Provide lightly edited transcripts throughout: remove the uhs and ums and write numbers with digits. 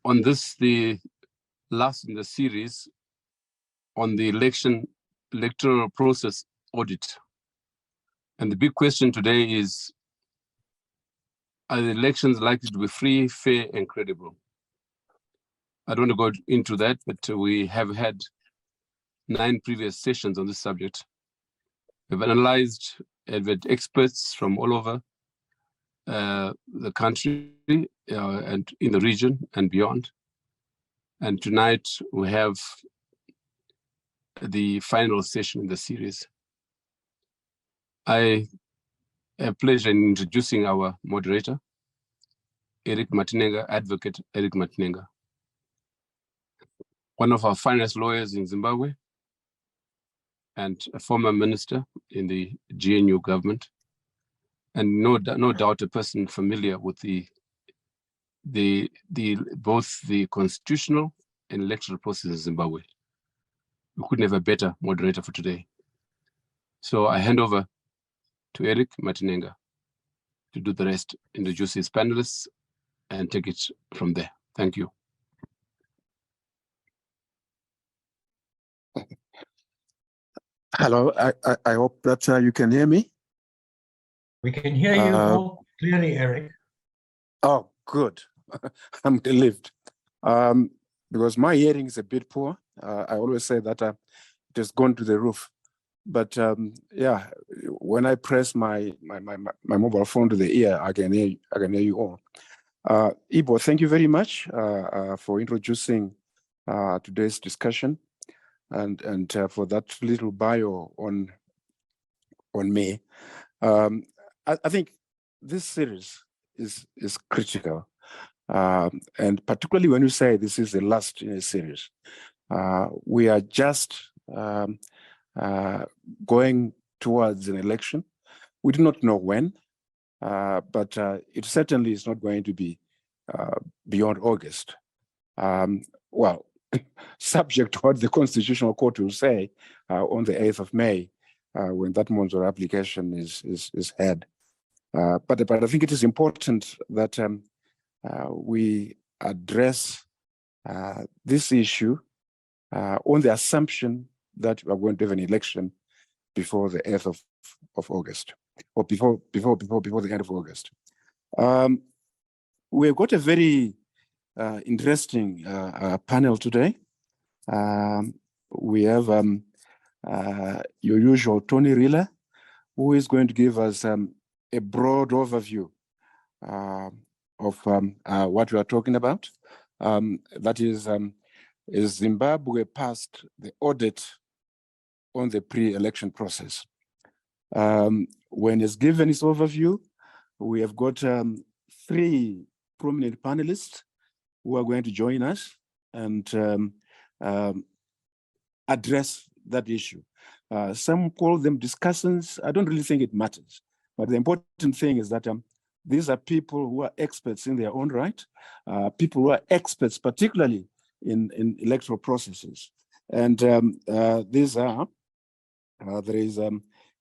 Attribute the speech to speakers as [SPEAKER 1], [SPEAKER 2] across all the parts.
[SPEAKER 1] on this, the last in the series on the electoral process audit. And the big question today is, are the elections likely to be free, fair, and credible? I don't want to go into that, but we have had 9 previous sessions on this subject. We've analyzed and had experts from all over the country and in the region and beyond. And tonight we have the final session in the series. I have pleasure in introducing our moderator, Eric Matinenga, Advocate Eric Matinenga, one of our finest lawyers in Zimbabwe and a former minister in the GNU government, and no doubt a person familiar with both the constitutional and electoral process in Zimbabwe. We couldn't have a better moderator for today. So I hand over to Eric Matinenga to do the rest, introduce his panelists, and take it from there. Thank you.
[SPEAKER 2] Hello, I hope that you can hear me.
[SPEAKER 3] We can hear you all clearly, Eric.
[SPEAKER 2] Oh, good. I'm relieved. Because my hearing is a bit poor. I always say that it has gone to the roof. But yeah, when I press my mobile phone to the ear, I can hear you all. Ibo, thank you very much for introducing today's discussion and for that little bio on me. I think this series is critical, and particularly when you say this is the last in a series. We are just going towards an election. We do not know when, but it certainly is not going to be beyond August. Well, subject to what the Constitutional Court will say on the 8th of May, when that Monzo application is had. But I think it is important that we address this issue on the assumption that we are going to have an election before the 8th of August, or before the end of August. We've got a very interesting panel today. We have your usual Tony Riller, who is going to give us a broad overview of what we are talking about. That is Zimbabwe passed the audit on the pre-election process. When he's given his overview, we have got 3 prominent panelists who are going to join us and address that issue. Some call them discussants. I don't really think it matters. But the important thing is that these are people who are experts in their own right, people who are experts particularly in electoral processes. And these are, there is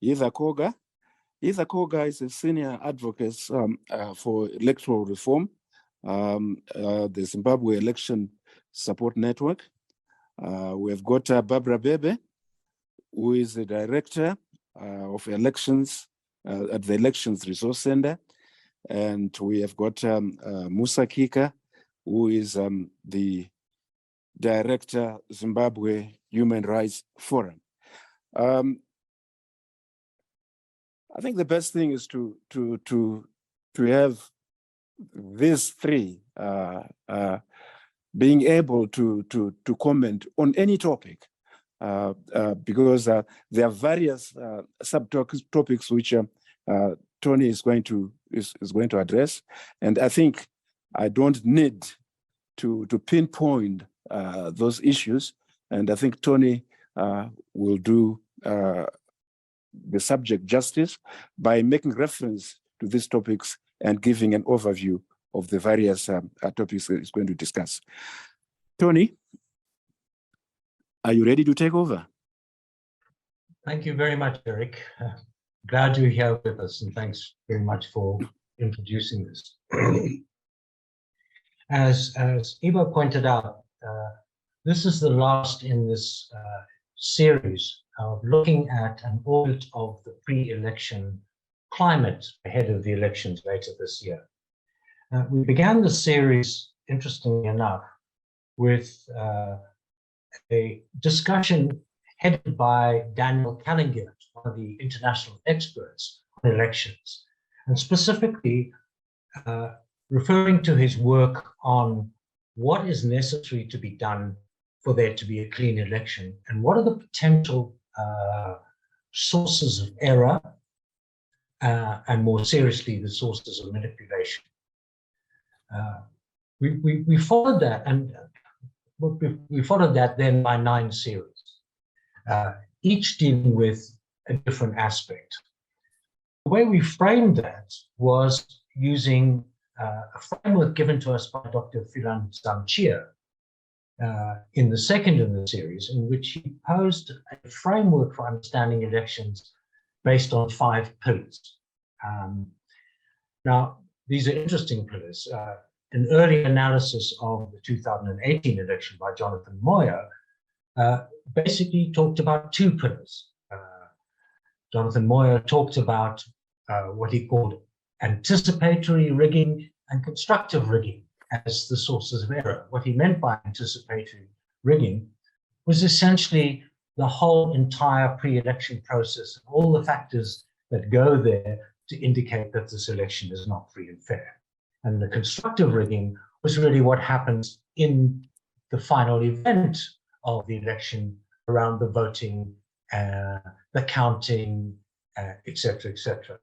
[SPEAKER 2] Yiza Koga. Yiza Koga is a senior advocate for electoral reform, the Zimbabwe Election Support Network. We have got Barbara Bebe, who is the director of elections at the Elections Resource Center. And we have got Musa Kika, who is the director, Zimbabwe Human Rights Forum. I think the best thing is to have these 3 being able to comment on any topic, because there are various subtopics which Tony is going to address, and I think I don't need to pinpoint those issues, and I think Tony will do the subject justice by making reference to these topics and giving an overview of the various topics that he's going to discuss. Tony, are you ready to take over?
[SPEAKER 3] Thank you very much, Eric. Glad you're here with us, and thanks very much for introducing this. As Ivo pointed out, this is the last in this series of looking at an audit of the pre-election climate ahead of the elections later this year. We began the series, interestingly enough, with a discussion headed by Daniel Callingert, one of the international experts on elections, and specifically referring to his work on what is necessary to be done for there to be a clean election, and what are the potential sources of error, and more seriously, the sources of manipulation. We followed that, and we followed that then by 9 series, each dealing with a different aspect. The way we framed that was using a framework given to us by Dr. Philan Zamchia in the second in the series, in which he posed a framework for understanding elections based on 5 pillars. Now, these are interesting pillars. An early analysis of the 2018 election by Jonathan Moyer basically talked about 2 pillars. Jonathan Moyer talked about what he called anticipatory rigging and constructive rigging as the sources of error. What he meant by anticipatory rigging was essentially the whole entire pre-election process, all the factors that go there to indicate that this election is not free and fair. And the constructive rigging was really what happens in the final event of the election around the voting, the counting, et cetera, et cetera.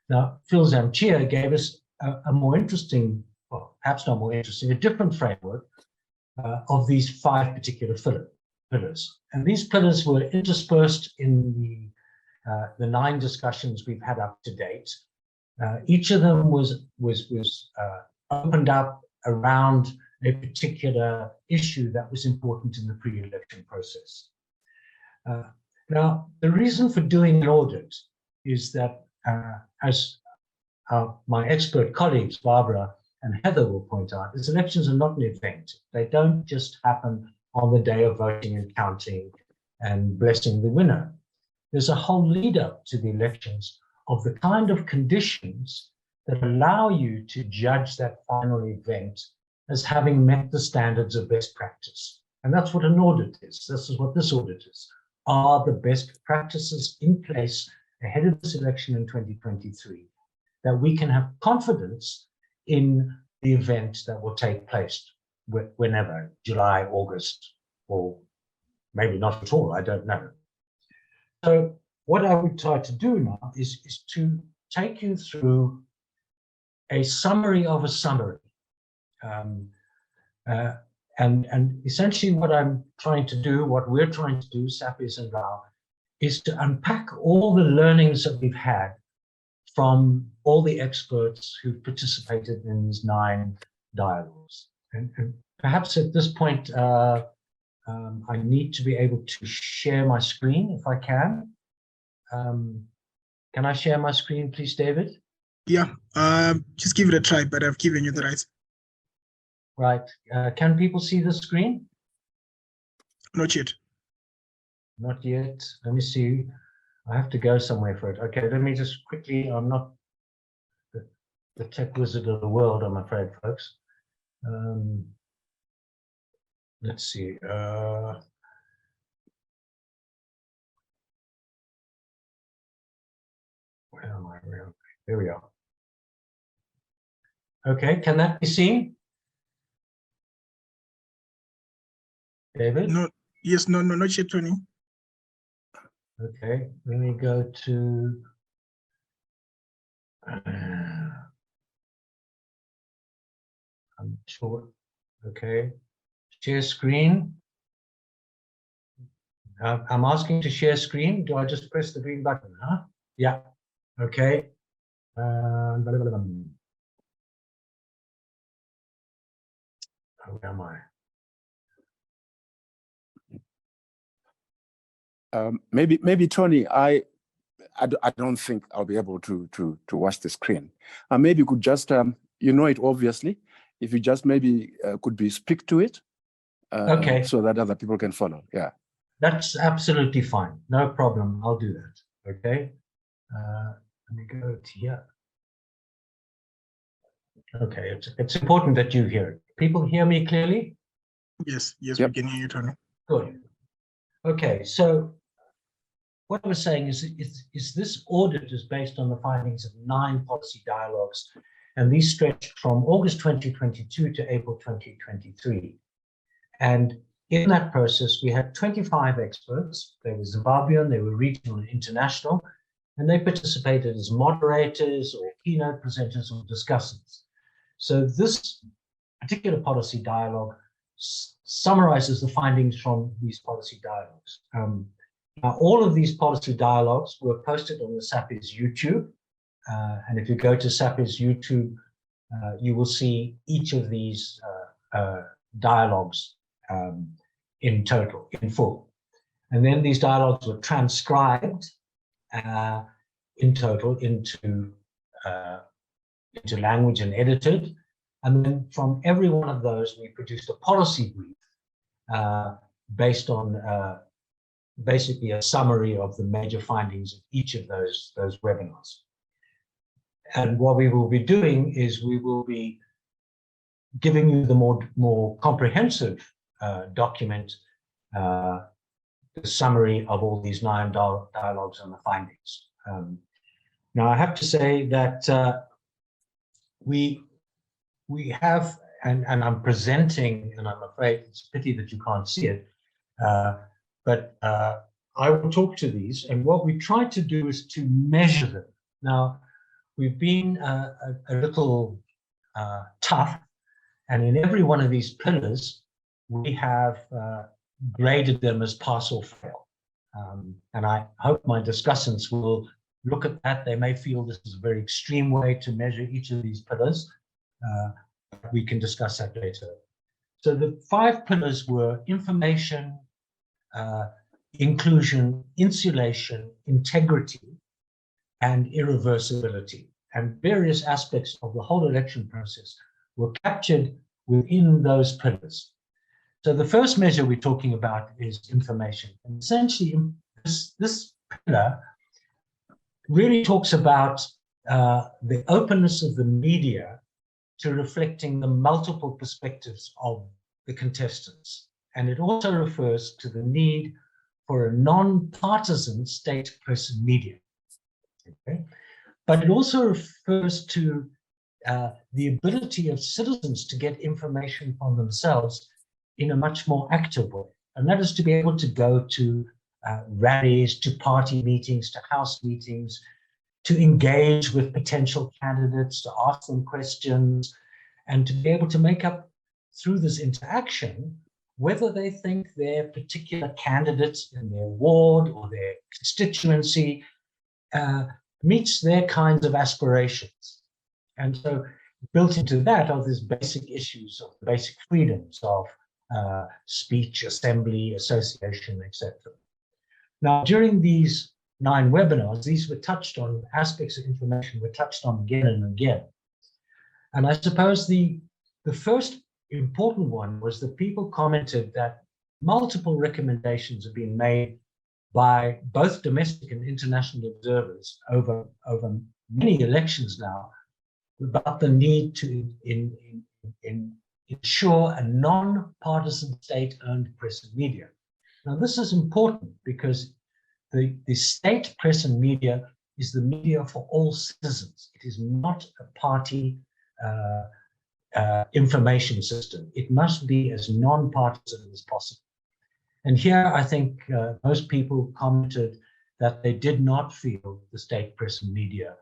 [SPEAKER 3] Now, Phil Zamchia gave us a more interesting, well, perhaps not more interesting, a different framework of these 5 particular pillars. And these pillars were interspersed in the 9 discussions we've had up to date. Each of them was opened up around a particular issue that was important in the pre-election process. Now, the reason for doing an audit is that, as my expert colleagues, Barbara and Heather, will point out, is elections are not an event. They don't just happen on the day of voting and counting and blessing the winner. There's a whole lead up to the elections of the kind of conditions that allow you to judge that final event as having met the standards of best practice. And that's what an audit is. This is what this audit is. Are the best practices in place ahead of this election in 2023 that we can have confidence in the event that will take place whenever, July, August, or maybe not at all, I don't know. So what I would try to do now is to take you through a summary of a summary. And essentially what I'm trying to do, what we're trying to do, SAPES and RAU, is to unpack all the learnings that we've had from all the experts who participated in these 9 dialogues. And perhaps at this point, I need to be able to share my screen if I can. Can I share my screen, please, David?
[SPEAKER 4] Yeah, just give it a try, but I've given you the right.
[SPEAKER 3] Right. Can people see the screen?
[SPEAKER 4] Not yet.
[SPEAKER 3] Not yet. Let me see. I have to go somewhere for it. Okay, let me just quickly, I'm not the tech wizard of the world, I'm afraid, folks. Let's see. Where am I? Here we are. Okay, can that be seen? David?
[SPEAKER 4] No, yes, no, not yet, Tony.
[SPEAKER 3] Okay, let me go to I'm sure. Okay, share screen. I'm asking to share screen. Do I just press the green button? Huh? Yeah. Okay. Where am I?
[SPEAKER 2] Maybe Tony, I don't think I'll be able to watch the screen. Maybe you could just, you know it obviously, if you just maybe could be speak to it,
[SPEAKER 3] Okay.
[SPEAKER 2] so that other people can follow. Yeah.
[SPEAKER 3] That's absolutely fine. No problem. I'll do that. Okay. Let me go to here. Okay. It's important that you hear it. People hear me clearly?
[SPEAKER 4] Yes, yes,
[SPEAKER 2] Yep.
[SPEAKER 4] we can hear you, Tony.
[SPEAKER 3] Good. Okay. So what I was saying is this audit is based on the findings of 9 policy dialogues, and these stretched from August 2022 to April 2023. And in that process, we had 25 experts. They were Zimbabwean, they were regional and international, and they participated as moderators or keynote presenters or discussants. So this particular policy dialogue summarizes the findings from these policy dialogues. Now, all of these policy dialogues were posted on the SAPES YouTube. And if you go to SAPES YouTube, you will see each of these dialogues in total, in full. And then these dialogues were transcribed in total into language and edited. And then from every one of those, we produced a policy brief based on basically a summary of the major findings of each of those webinars. And what we will be doing is we will be giving you the more comprehensive document, the summary of all these 9 dialogues and the findings. Now, I have to say that we have, and I'm presenting, and I'm afraid it's a pity that you can't see it, but I will talk to these, and what we try to do is to measure them. Now, we've been a little tough, and in every one of these pillars, we have graded them as pass or fail. And I hope my discussants will look at that. They may feel this is a very extreme way to measure each of these pillars. We can discuss that later. So the 5 pillars were information, inclusion, insulation, integrity, and irreversibility. And various aspects of the whole election process were captured within those pillars. So the first measure we're talking about is information. And essentially, this pillar really talks about the openness of the media to reflecting the multiple perspectives of the contestants. And it also refers to the need for a non-partisan state press and media. Okay? But it also refers to the ability of citizens to get information from themselves in a much more active way. And that is to be able to go to rallies, to party meetings, to house meetings, to engage with potential candidates, to ask them questions, and to be able to make up through this interaction whether they think their particular candidates in their ward or their constituency meets their kinds of aspirations. And so built into that are these basic issues of the basic freedoms of speech, assembly, association, etc. Now, during these 9 webinars, these were touched on, aspects of information were touched on again and again. And I suppose the first important one was that people commented that multiple recommendations have been made by both domestic and international observers over many elections now about the need to ensure a non-partisan state-owned press and media. Now, this is important because the state press and media is the media for all citizens. It is not a party information system. It must be as non-partisan as possible. And here, I think most people commented that they did not feel the state press and media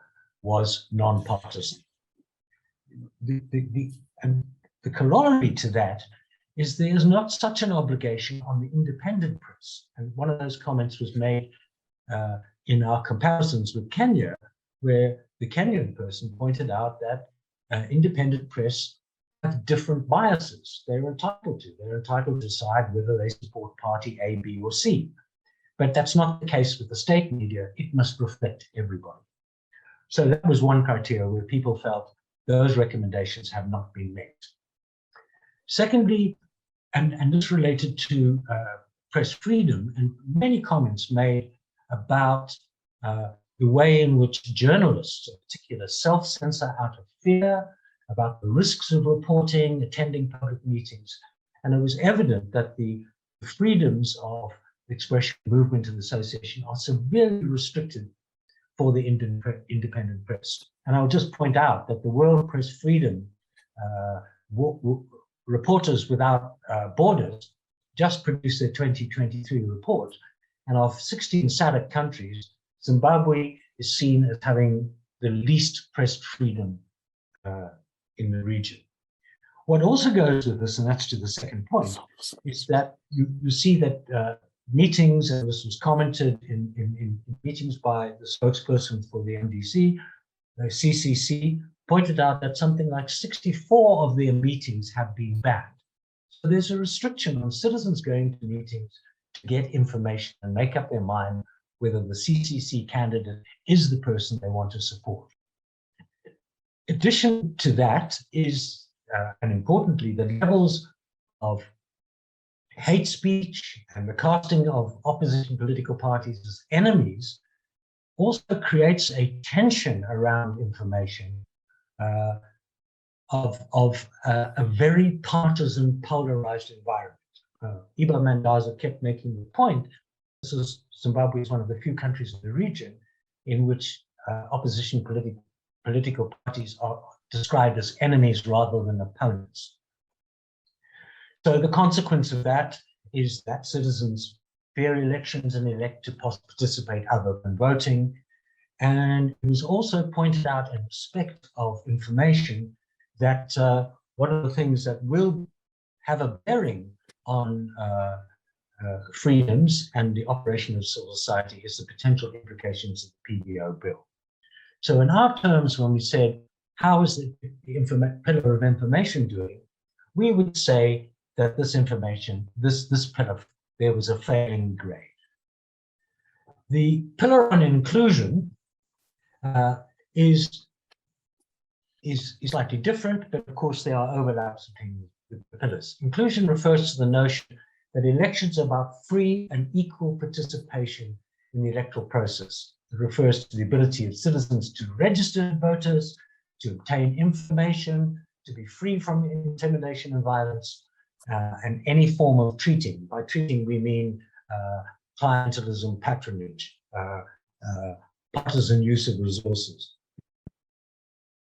[SPEAKER 3] was non-partisan. And the corollary to that is there is not such an obligation on the independent press. And one of those comments was made in our comparisons with Kenya, where the Kenyan person pointed out that independent press have different biases. They're entitled to. They're entitled to decide whether they support party A, B, or C. But that's not the case with the state media. It must reflect everybody. So that was one criteria where people felt those recommendations have not been met. Secondly, and this related to press freedom, and many comments made about the way in which journalists, in particular, self-censor out of fear, about the risks of reporting, attending public meetings. And it was evident that the freedoms of expression, movement, and association are severely restricted for the independent press. And I'll just point out that the World Press Freedom Reporters Without Borders just produced their 2023 report. And of 16 SADC countries, Zimbabwe is seen as having the least press freedom in the region. What also goes with this, and that's to the second point, is that you see that meetings, and this was commented in meetings by the spokesperson for the MDC, the CCC, pointed out that something like 64 of their meetings have been banned. So there's a restriction on citizens going to meetings to get information and make up their mind whether the CCC candidate is the person they want to support. In addition to that is, and importantly, the levels of hate speech and the casting of opposition political parties as enemies also creates a tension around information of a very partisan, polarized environment. Iba Mandaza kept making the point, Zimbabwe is one of the few countries in the region in which opposition political parties are described as enemies rather than opponents. So the consequence of that is that citizens fear elections and elect to participate other than voting. And it was also pointed out in respect of information that one of the things that will have a bearing on freedoms and the operation of civil society is the potential implications of the PDO bill. So in our terms, when we said, how is the pillar of information doing? We would say that this information, this pillar, there was a failing grade. The pillar on inclusion is slightly different, but of course there are overlaps between the pillars. Inclusion refers to the notion that elections are about free and equal participation in the electoral process. It refers to the ability of citizens to register voters, to obtain information, to be free from intimidation and violence, and any form of treating. By treating, we mean clientelism, patronage, partisan use of resources.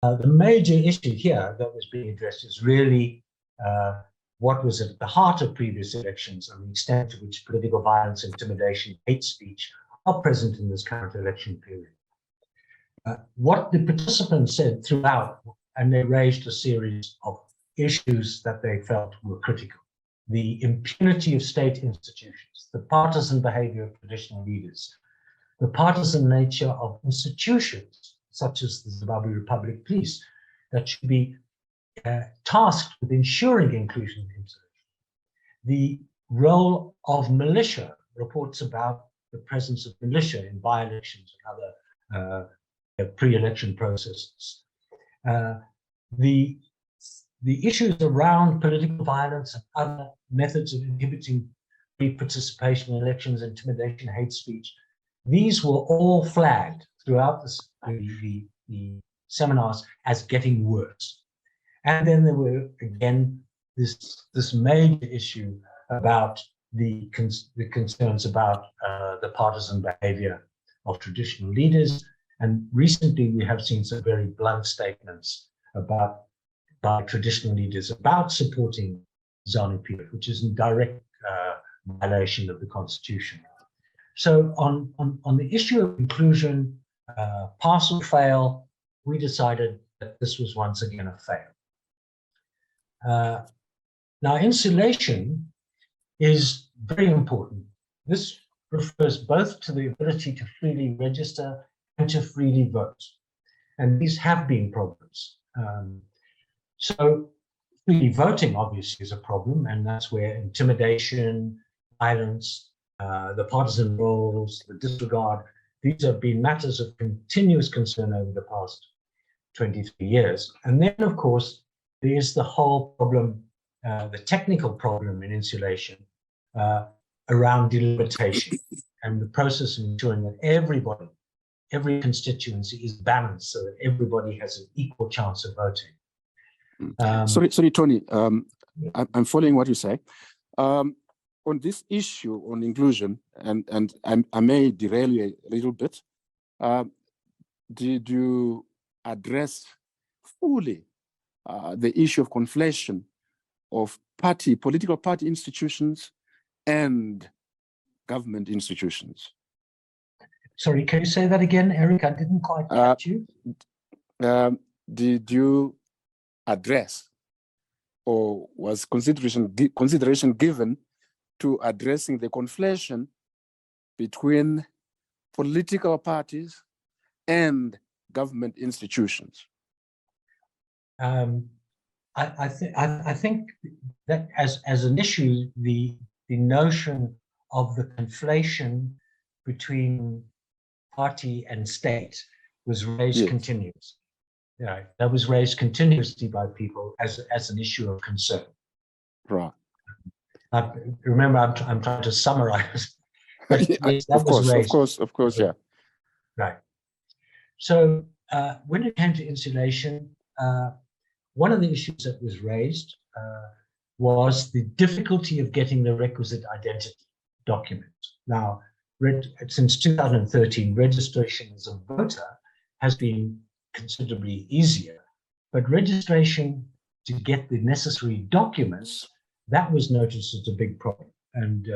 [SPEAKER 3] The major issue here that was being addressed is really what was at the heart of previous elections and the extent to which political violence, intimidation, hate speech are present in this current election period. What the participants said throughout, and they raised a series of issues that they felt were critical. The impunity of state institutions, the partisan behavior of traditional leaders, the partisan nature of institutions, such as the Zimbabwe Republic Police, that should be tasked with ensuring inclusion and insertion. The role of militia, reports about the presence of militia in by-elections and other pre-election processes. The issues around political violence and other methods of inhibiting free participation in elections, intimidation, hate speech, these were all flagged throughout the seminars as getting worse. And then there were, again, this major issue about the concerns about the partisan behavior of traditional leaders. And recently we have seen some very blunt statements by traditional leaders about supporting ZANU-PF, which is in direct violation of the Constitution. So on the issue of inclusion, pass or fail, we decided that this was once again a fail. Now, insulation is very important. This refers both to the ability to freely register and to freely vote. And these have been problems. So freely voting obviously is a problem, and that's where intimidation, violence, the partisan roles, the disregard, these have been matters of continuous concern over the past 23 years. And then, of course, there is the whole problem the technical problem in insulation around delimitation and the process of ensuring that every constituency is balanced so that everybody has an equal chance of voting.
[SPEAKER 2] Sorry, Tony. I'm following what you say. On this issue on inclusion, and I may derail you a little bit. Did you address fully the issue of conflation of political party institutions and government institutions?
[SPEAKER 3] Sorry, can you say that again, Eric? I didn't quite catch you.
[SPEAKER 2] Did you address, or was consideration given to addressing the conflation between political parties and government institutions?
[SPEAKER 3] I think that as an issue, the notion of the conflation between party and state was raised continuously. Yeah, that was raised continuously by people as an issue of concern.
[SPEAKER 2] Right.
[SPEAKER 3] Remember, I'm trying to summarize. But yes, that was raised.
[SPEAKER 2] Of course, yeah.
[SPEAKER 3] Right. So when it came to insulation, one of the issues that was raised was the difficulty of getting the requisite identity document. Now, since 2013, registration as a voter has been considerably easier, but registration to get the necessary documents, that was noticed as a big problem. And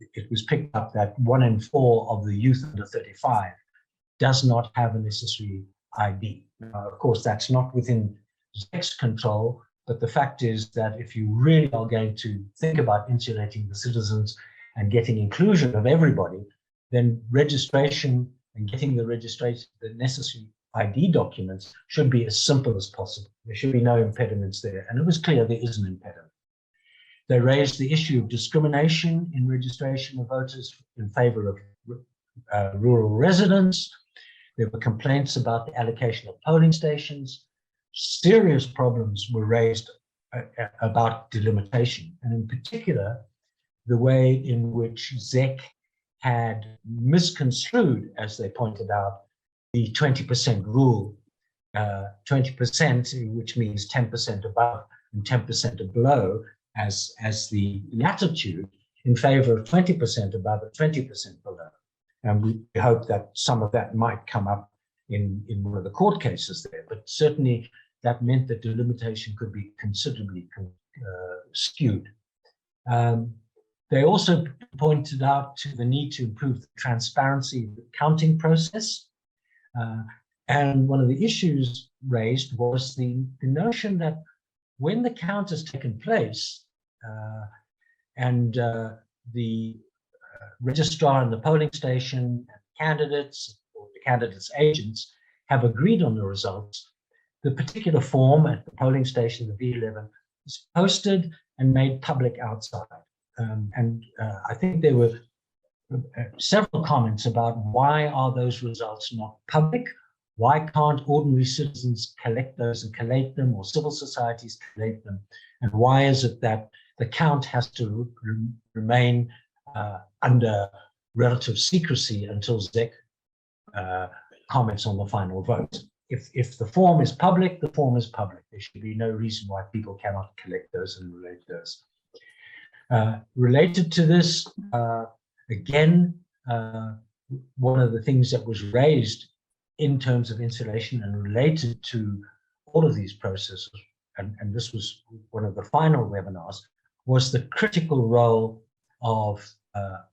[SPEAKER 3] it was picked up that 1 in 4 of the youth under 35 does not have a necessary ID. Now, of course, that's not within ZEC's control, but the fact is that if you really are going to think about insulating the citizens and getting inclusion of everybody, then registration and getting the necessary ID documents should be as simple as possible. There should be no impediments there. And it was clear there is an impediment. They raised the issue of discrimination in registration of voters in favor of rural residents. There were complaints about the allocation of polling stations. Serious problems were raised about delimitation, and in particular, the way in which ZEC had misconstrued, as they pointed out, the 20% rule, 20%, which means 10% above and 10% below, as the latitude in favor of 20% above and 20% below. And we hope that some of that might come up in one of the court cases there, but certainly that meant that delimitation could be considerably skewed. They also pointed out to the need to improve the transparency of the counting process. And one of the issues raised was the notion that when the count has taken place and the registrar and the polling station and candidates or the candidates' agents have agreed on the results, the particular form at the polling station, the V11, is posted and made public outside. I think there were several comments about why are those results not public? Why can't ordinary citizens collect those and collate them, or civil societies collate them? And why is it that the count has to remain under relative secrecy until ZEC comments on the final vote? If the form is public, the form is public. There should be no reason why people cannot collect those and relate those. Related to this, again, one of the things that was raised in terms of insulation and related to all of these processes, and this was one of the final webinars, was the critical role of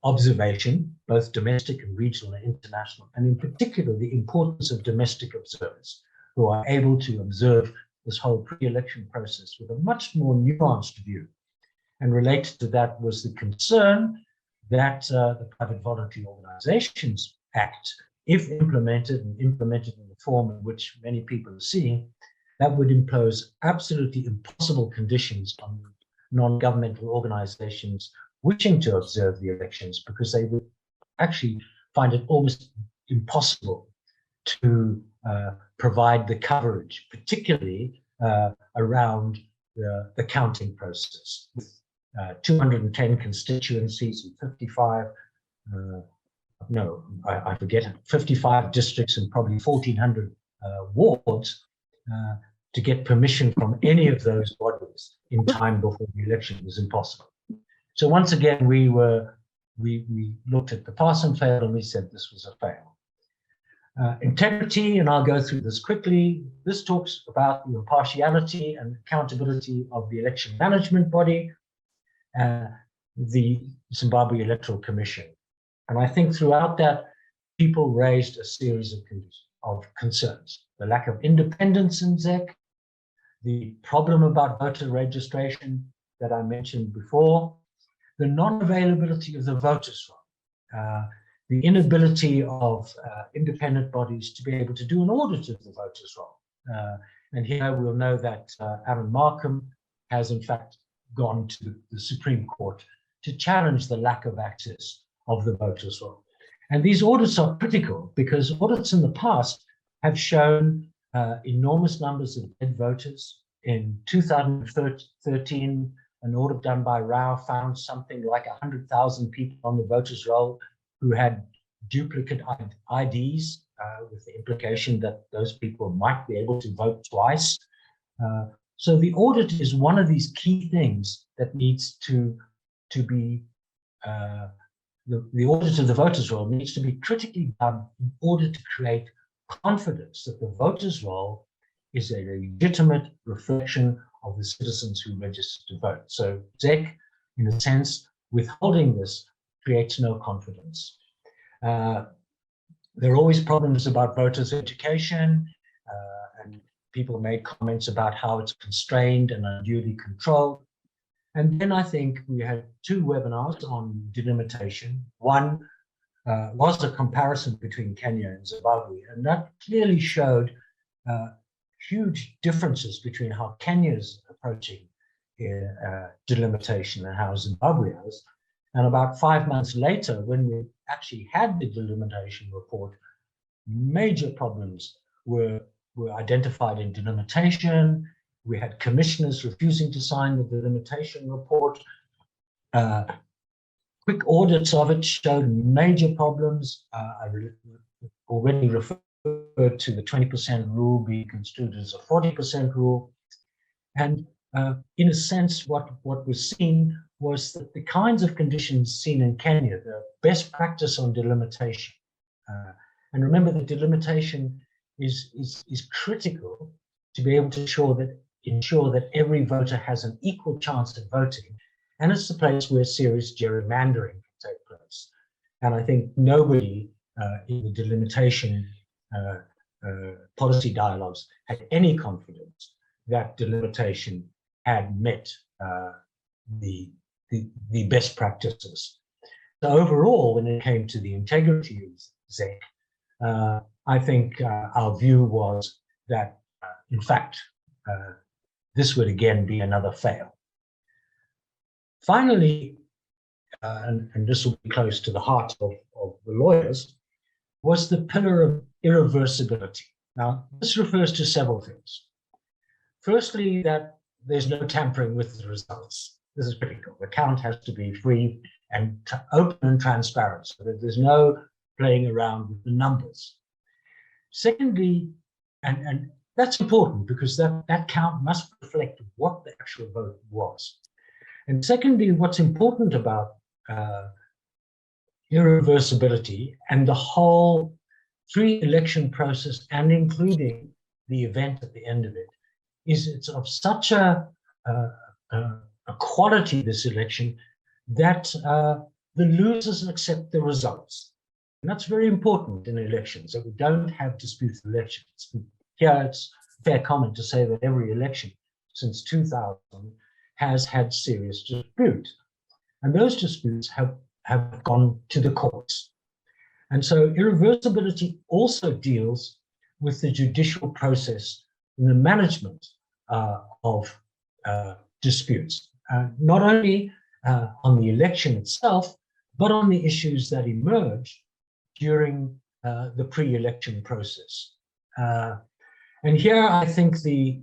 [SPEAKER 3] observation, both domestic and regional and international, and in particular the importance of domestic observers who are able to observe this whole pre-election process with a much more nuanced view. And related to that was the concern that the Private Voluntary Organizations Act, if implemented and implemented in the form in which many people are seeing, that would impose absolutely impossible conditions on non-governmental organizations wishing to observe the elections, because they would actually find it almost impossible to provide the coverage, particularly around the counting process with 210 constituencies and 55, I forget, 55 districts and probably 1,400 wards to get permission from any of those bodies in time before the election was impossible. So once again, we looked at the pass and fail, and we said this was a fail. Integrity, and I'll go through this quickly. This talks about the impartiality and accountability of the election management body, the Zimbabwe Electoral Commission. And I think throughout that, people raised a series of concerns. The lack of independence in ZEC, the problem about voter registration that I mentioned before, the non-availability of the voters roll, the inability of independent bodies to be able to do an audit of the voters roll. And here we'll know that Aaron Markham has in fact gone to the Supreme Court to challenge the lack of access of the voters roll. And these audits are critical because audits in the past have shown enormous numbers of dead voters. In 2013, an audit done by RAU found something like 100,000 people on the voters roll who had duplicate IDs, with the implication that those people might be able to vote twice. So the audit is one of these key things that needs to be, the audit of the voters roll needs to be critically done in order to create confidence that the voters roll is a legitimate reflection of the citizens who registered to vote. So ZEC, in a sense, withholding this creates no confidence. There are always problems about voters' education, and people made comments about how it's constrained and unduly controlled. And then I think we had 2 webinars on delimitation. One was a comparison between Kenya and Zimbabwe, and that clearly showed huge differences between how Kenya is approaching delimitation and how Zimbabwe is. And about 5 months later, when we actually had the delimitation report, major problems were identified in delimitation. We had commissioners refusing to sign the delimitation report. Quick audits of it showed major problems. I already referred to the 20% rule being construed as a 40% rule. And in a sense, what was seen was that the kinds of conditions seen in Kenya, the best practice on delimitation, and remember that delimitation is critical to be able to ensure that every voter has an equal chance at voting, and it's the place where serious gerrymandering can take place. And I think nobody in the delimitation policy dialogues had any confidence that delimitation had met the best practices. So overall, when it came to the integrity of ZEC, I think our view was that, in fact, this would again be another fail. Finally, and this will be close to the heart of the lawyers, was the pillar of irreversibility. Now, this refers to several things. Firstly, that there's no tampering with the results. This is critical. The count has to be free and open and transparent, so that there's no playing around with the numbers. Secondly, and that's important because that count must reflect what the actual vote was. And secondly, what's important about irreversibility and the whole pre-election process, and including the event at the end of it, is it's of such a quality, this election, that the losers accept the results. And that's very important in elections, that we don't have disputed elections. Here it's fair comment to say that every election since 2000 has had serious dispute. And those disputes have gone to the courts. And so irreversibility also deals with the judicial process in the management of disputes, not only on the election itself, but on the issues that emerge during the pre-election process. And here I think the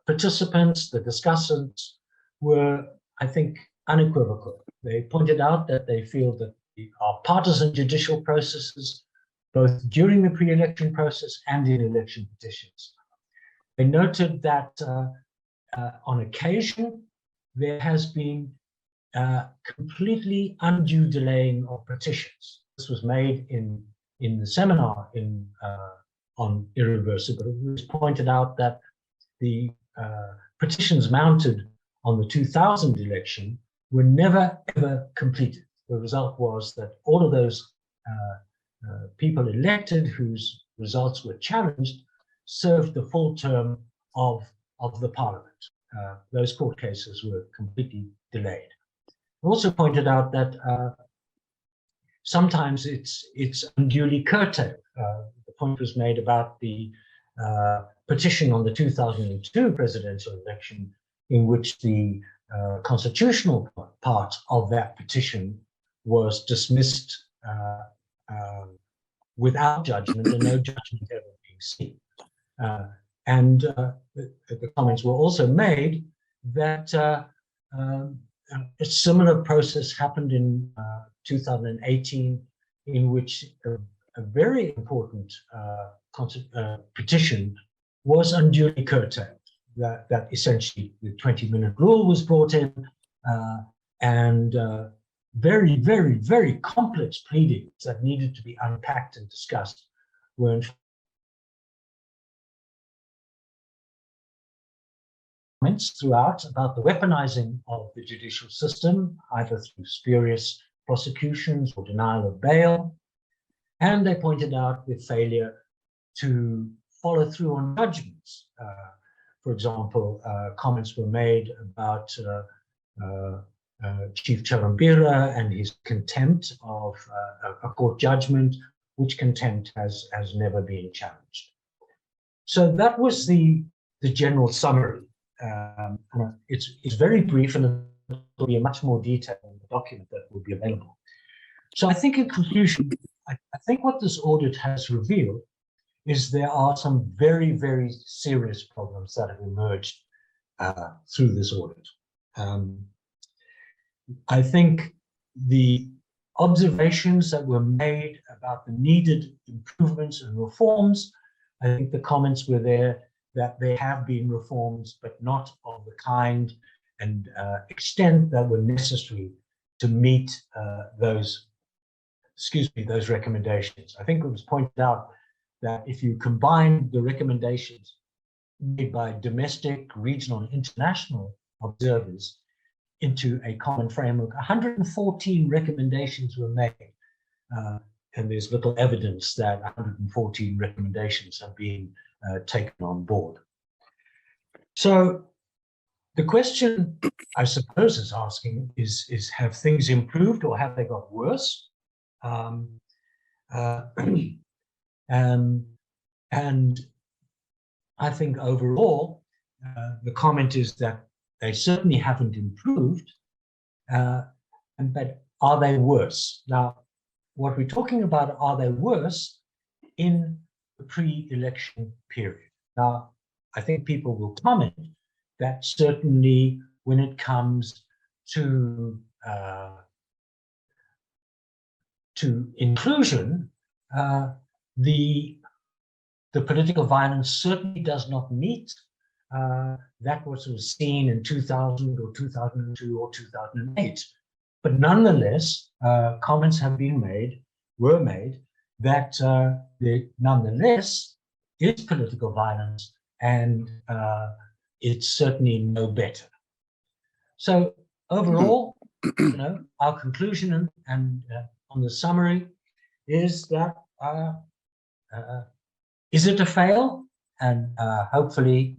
[SPEAKER 3] participants, the discussants, were, I think, unequivocal. They pointed out that they feel that our partisan judicial processes, both during the pre-election process and in election petitions. They noted that on occasion, there has been completely undue delaying of petitions. This was made in the seminar on irreversibility. It was pointed out that the petitions mounted on the 2000 election were never, ever completed. The result was that all of those people elected whose results were challenged served the full term of the parliament. Those court cases were completely delayed. We also pointed out that sometimes it's unduly curtailed. The point was made about the petition on the 2002 presidential election, in which the constitutional part of that petition was dismissed without judgment and no judgment ever being seen. And the comments were also made that a similar process happened in 2018, in which a very important petition was unduly curtailed. That essentially the 20-minute rule was brought in, and very, very, very complex pleadings that needed to be unpacked and discussed were comments throughout about the weaponizing of the judicial system, either through spurious prosecutions or denial of bail. And they pointed out the failure to follow through on judgments. For example, comments were made about Chief Charambira and his contempt of a court judgment, which contempt has never been challenged. So that was the general summary. It's very brief, and there will be much more detail in the document that will be available. So I think in conclusion, I think what this audit has revealed is there are some very, very serious problems that have emerged through this audit. I think the observations that were made about the needed improvements and reforms, I think the comments were there that there have been reforms, but not of the kind and extent that were necessary to meet those recommendations. I think it was pointed out that if you combine the recommendations made by domestic, regional, and international observers into a common framework, 114 recommendations were made, and there's little evidence that 114 recommendations have been taken on board. So the question I suppose is asking is have things improved or have they got worse? And I think overall, the comment is that they certainly haven't improved, but are they worse? Now, what we're talking about, are they worse in the pre-election period? Now, I think people will comment that certainly when it comes to inclusion, the political violence certainly does not meet that what was seen in 2000 or 2002 or 2008. But nonetheless, comments were made that there nonetheless is political violence, and it's certainly no better. So overall, our conclusion and on the summary is that is it a fail? And hopefully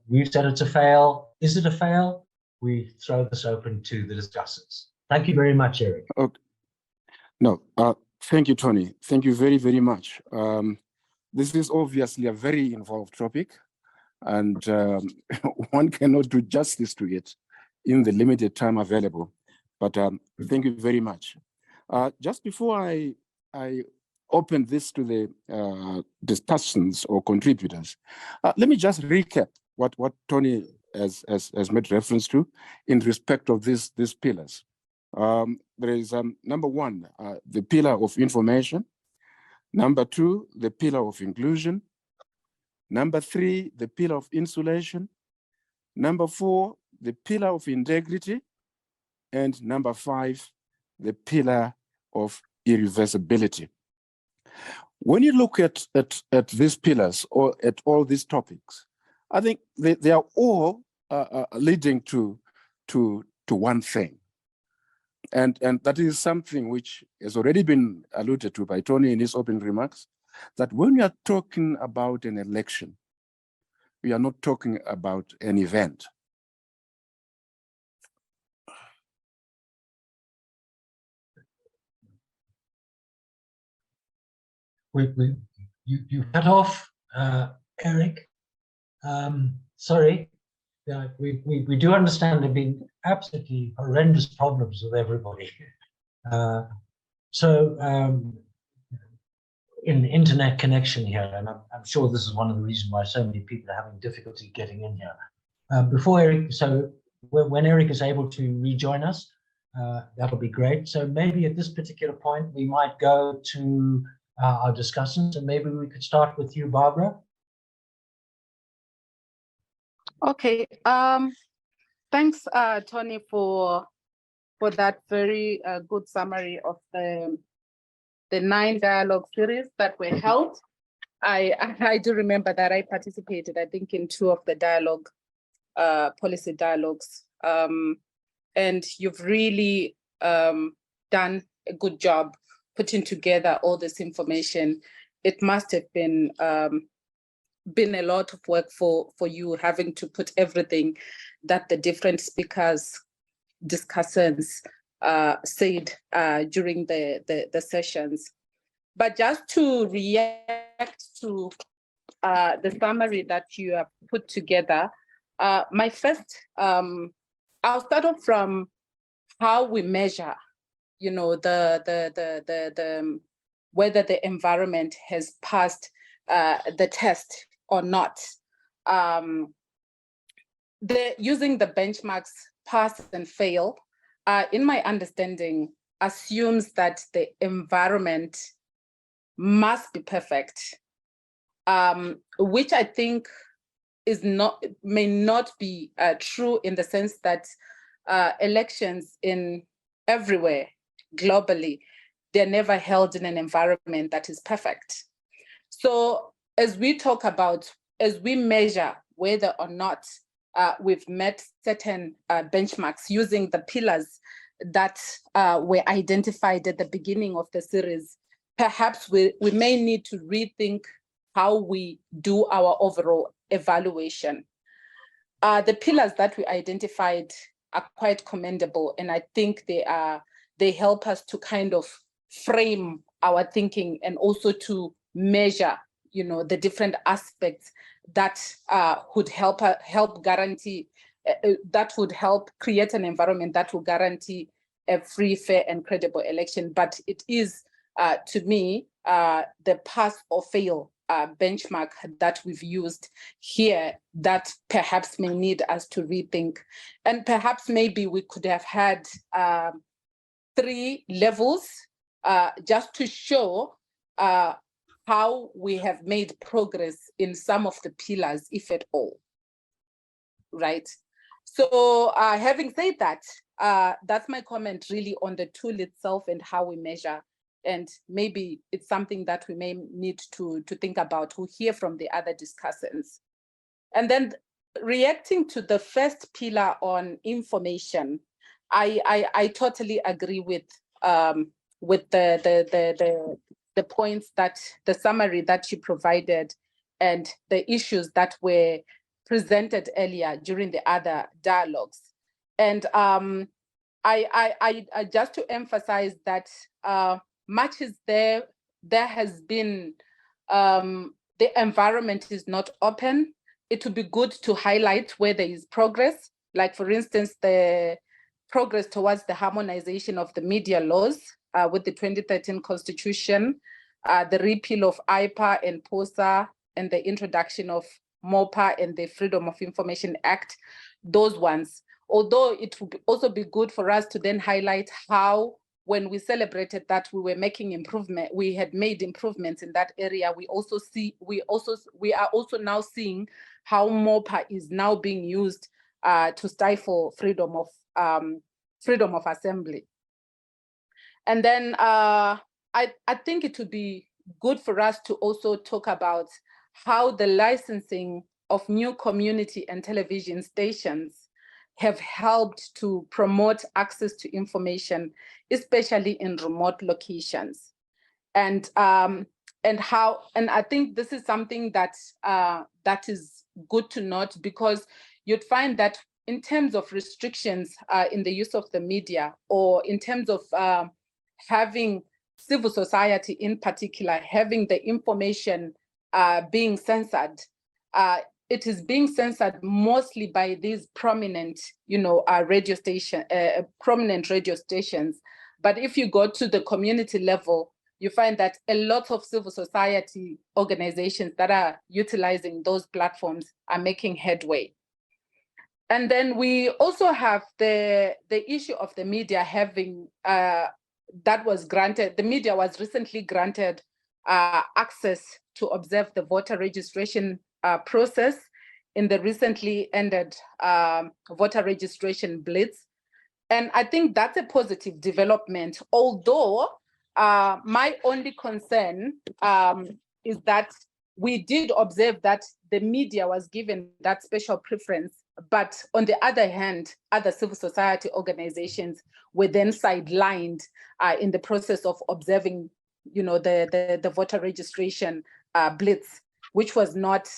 [SPEAKER 3] we've said it's a fail. Is it a fail? We throw this open to the discussants. Thank you very much, Eric.
[SPEAKER 2] Okay. No, thank you, Tony. Thank you very, very much. This is obviously a very involved topic, and one cannot do justice to it in the limited time available. But thank you very much. Just before I open this to the discussions or contributors, let me just recap what Tony has made reference to in respect of these pillars. There is number one, the pillar of information. Number two, the pillar of inclusion. Number three, the pillar of insulation. Number four, the pillar of integrity. And number five, the pillar of irreversibility. When you look at these pillars or at all these topics, I think they are all leading to one thing. And that is something which has already been alluded to by Tony in his opening remarks, that when we are talking about an election, we are not talking about an event.
[SPEAKER 3] You cut off, Eric. Sorry. We do understand there have been absolutely horrendous problems with everybody. In internet connection here, and I'm sure this is one of the reasons why so many people are having difficulty getting in here. Before Eric, so when Eric is able to rejoin us, that'll be great. So maybe at this particular point, we might go to our discussants, and maybe we could start with you, Barbara.
[SPEAKER 5] Okay. Thanks, Tony, for that very good summary of the 9 dialogue series that were held. I do remember that I participated, I think, in 2 of the dialogue, policy dialogues. And you've really done a good job putting together all this information. It must have been a lot of work for you, having to put everything that the different speakers, discussants said during the sessions. But just to react to the summary that you have put together, my first, I'll start off from how we measure, the whether the environment has passed the test or not. Using the benchmarks pass and fail, in my understanding, assumes that the environment must be perfect, which I think may not be true, in the sense that elections in everywhere globally, they're never held in an environment that is perfect. So as we measure whether or not we've met certain benchmarks using the pillars that were identified at the beginning of the series, perhaps we may need to rethink how we do our overall evaluation. The pillars that we identified are quite commendable, and I think they help us to kind of frame our thinking, and also to measure, the different aspects that would help guarantee, that would help create an environment that will guarantee a free, fair, and credible election. But it is, to me, the pass or fail benchmark that we've used here that perhaps may need us to rethink. And perhaps maybe we could have had 3 levels just to show how we have made progress in some of the pillars, if at all, right? So having said that, that's my comment really on the tool itself and how we measure. And maybe it's something that we may need to think about. We'll hear from the other discussants. And then reacting to the first pillar on information, I totally agree with the points that the summary that you provided and the issues that were presented earlier during the other dialogues. And I just to emphasize that much is there has been, the environment is not open. It would be good to highlight where there is progress, like for instance, the progress towards the harmonization of the media laws with the 2013 Constitution, the repeal of IPA and POSA, and the introduction of MOPA and the Freedom of Information Act, those ones. Although it would also be good for us to then highlight how, when we celebrated that we were making improvement, we had made improvements in that area. We are also now seeing how MOPA is now being used to stifle freedom of assembly. And then I think it would be good for us to also talk about how the licensing of new community and television stations have helped to promote access to information, especially in remote locations. And I think this is something that that is good to note, because you'd find that in terms of restrictions in the use of the media, or in terms of having civil society in particular, having the information being censored, it is being censored mostly by these prominent, radio stations. But if you go to the community level, you find that a lot of civil society organizations that are utilizing those platforms are making headway. And then we also have the issue of the media having, the media was recently granted access to observe the voter registration process in the recently ended voter registration blitz. And I think that's a positive development, although my only concern is that we did observe that the media was given that special preference, but on the other hand, other civil society organizations were then sidelined in the process of observing, the voter registration blitz, which was not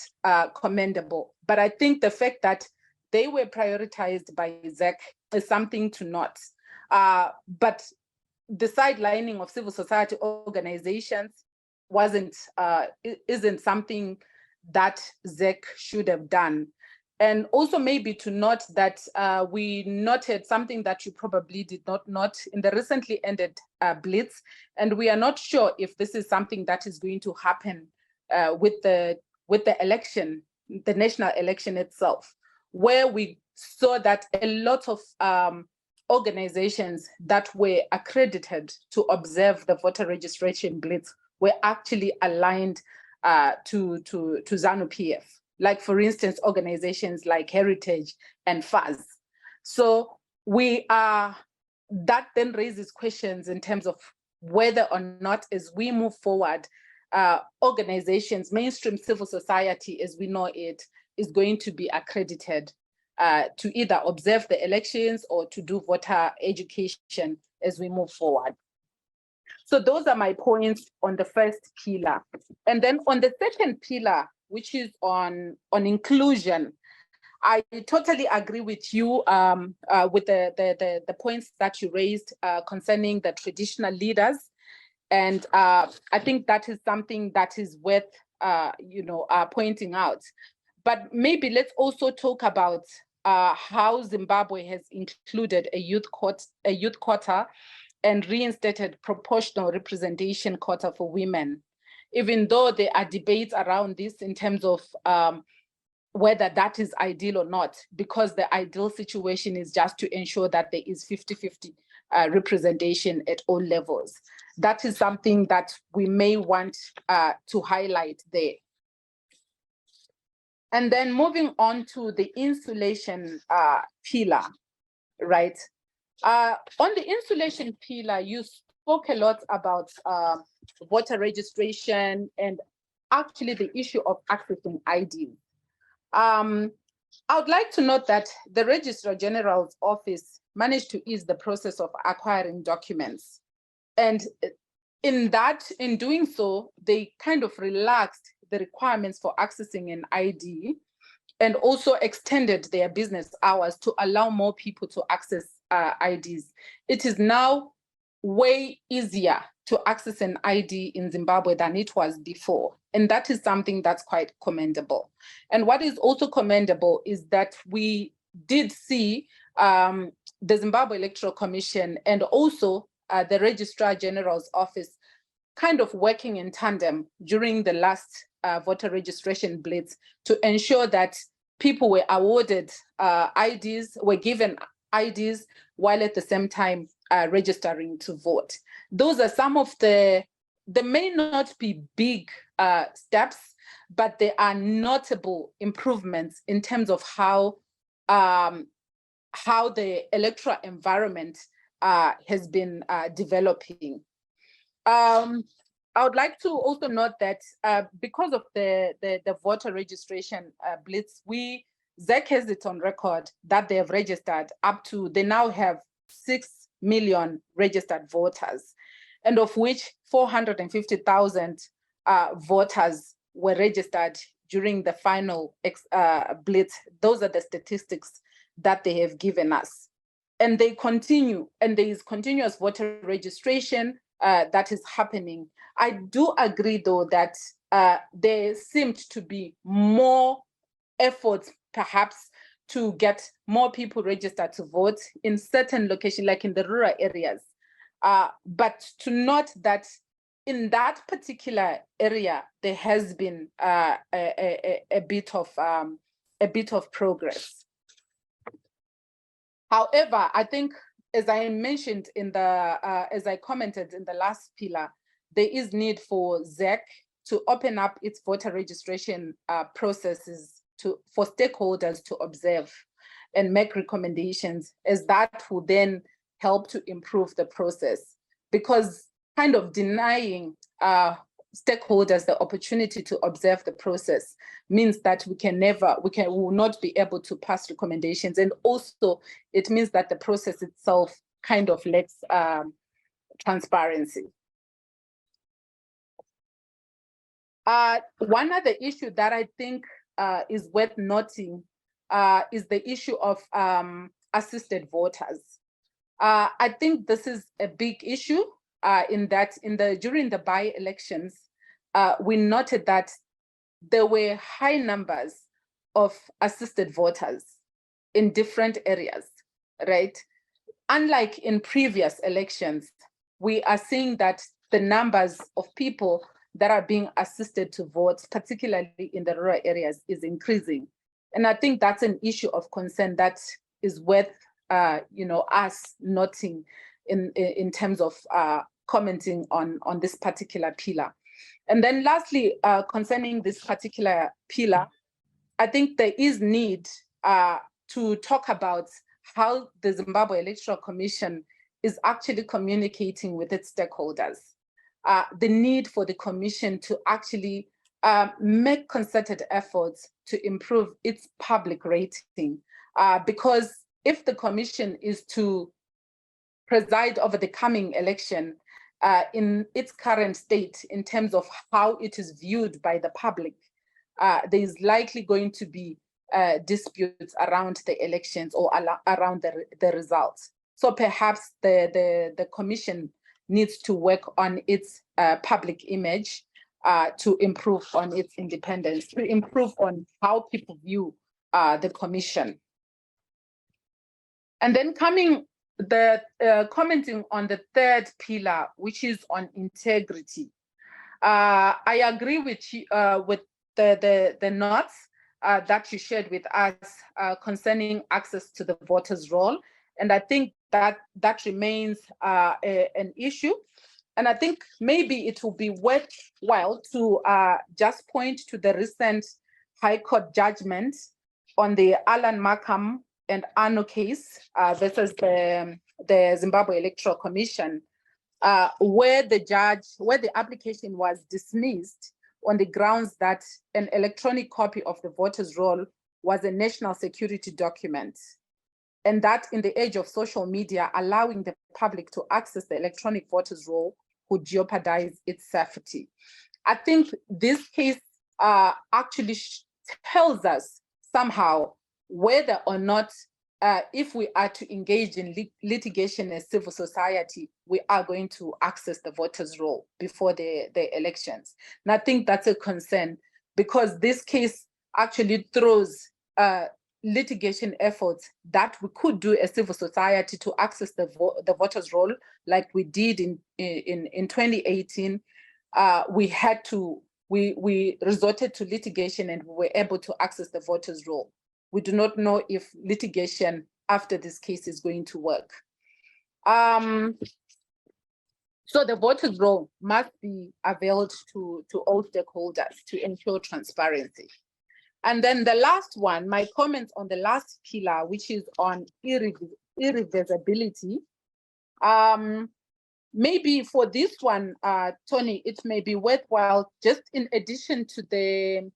[SPEAKER 5] commendable. But I think the fact that they were prioritized by ZEC is something to note. But the sidelining of civil society organizations isn't something that ZEC should have done. And also maybe to note that we noted something that you probably did not note in the recently ended blitz, and we are not sure if this is something that is going to happen with the election, the national election itself, where we saw that a lot of organizations that were accredited to observe the voter registration blitz were actually aligned to ZANU-PF. Like, for instance, organizations like Heritage and FAZ. So that then raises questions in terms of whether or not, as we move forward, organizations, mainstream civil society as we know it, is going to be accredited to either observe the elections or to do voter education as we move forward. So those are my points on the first pillar. And then on the second pillar, which is on inclusion, I totally agree with you with the points that you raised concerning the traditional leaders. And I think that is something that is worth pointing out. But maybe let's also talk about how Zimbabwe has included a youth quota and reinstated proportional representation quota for women, even though there are debates around this in terms of whether that is ideal or not, because the ideal situation is just to ensure that there is 50-50 representation at all levels. That is something that we may want to highlight there. And then moving on to the insulation pillar, right? On the insulation pillar, you spoke a lot about voter registration and actually the issue of accessing ID. I would like to note that the Registrar General's office managed to ease the process of acquiring documents. And in doing so, they kind of relaxed the requirements for accessing an ID and also extended their business hours to allow more people to access IDs. It is now way easier to access an ID in Zimbabwe than it was before. And that is something that's quite commendable. And what is also commendable is that we did see the Zimbabwe Electoral Commission and also the Registrar General's office kind of working in tandem during the last voter registration blitz to ensure that people were awarded IDs, were given IDs, while at the same time registering to vote. Those are some of they may not be big steps, but they are notable improvements in terms of how the electoral environment has been developing. I would like to also note that because of the voter registration blitz, ZEC has it on record that they have registered they now have 6 million registered voters, and of which 450,000 voters were registered during the final blitz. Those are the statistics that they have given us. And they continue, and there is continuous voter registration that is happening. I do agree, though, that there seemed to be more efforts, perhaps, to get more people registered to vote in certain locations, like in the rural areas. But to note that in that particular area, there has been a bit of progress. However, I think, as I mentioned as I commented in the last pillar, there is need for ZEC to open up its voter registration processes for stakeholders to observe and make recommendations, as that will then help to improve the process. Because kind of denying stakeholders the opportunity to observe the process means that we will not be able to pass recommendations. And also it means that the process itself kind of lacks transparency. One other issue that I think is worth noting is the issue of assisted voters. I think this is a big issue in that during the by-elections, we noted that there were high numbers of assisted voters in different areas, right? Unlike in previous elections, we are seeing that the numbers of people that are being assisted to vote, particularly in the rural areas, is increasing. And I think that's an issue of concern that is worth us noting in terms of commenting on this particular pillar. And then lastly, concerning this particular pillar, I think there is need to talk about how the Zimbabwe Electoral Commission is actually communicating with its stakeholders. The need for the Commission to actually make concerted efforts to improve its public rating. Because if the Commission is to preside over the coming election in its current state in terms of how it is viewed by the public, there is likely going to be disputes around the elections or around the results. So perhaps the Commission needs to work on its public image to improve on its independence, to improve on how people view the Commission. And then commenting on the third pillar, which is on integrity. I agree with the notes that you shared with us concerning access to the voters' roll. And I think that remains an issue. And I think maybe it will be worthwhile to just point to the recent High Court judgment on the Alan Markham and Arno case versus the Zimbabwe Electoral Commission, where the application was dismissed on the grounds that an electronic copy of the voters' roll was a national security document, and that in the age of social media, allowing the public to access the electronic voters' roll would jeopardize its safety. I think this case actually tells us somehow whether or not, if we are to engage in litigation as civil society, we are going to access the voters' roll before the elections. And I think that's a concern, because this case actually throws litigation efforts that we could do as civil society to access the voters' roll, like we did in 2018. We we resorted to litigation and we were able to access the voters' roll. We do not know if litigation after this case is going to work. So the voters' roll must be availed to all stakeholders to ensure transparency. And then the last one, my comments on the last pillar, which is on irreversibility. Maybe for this one, Tony, it may be worthwhile, just in addition to the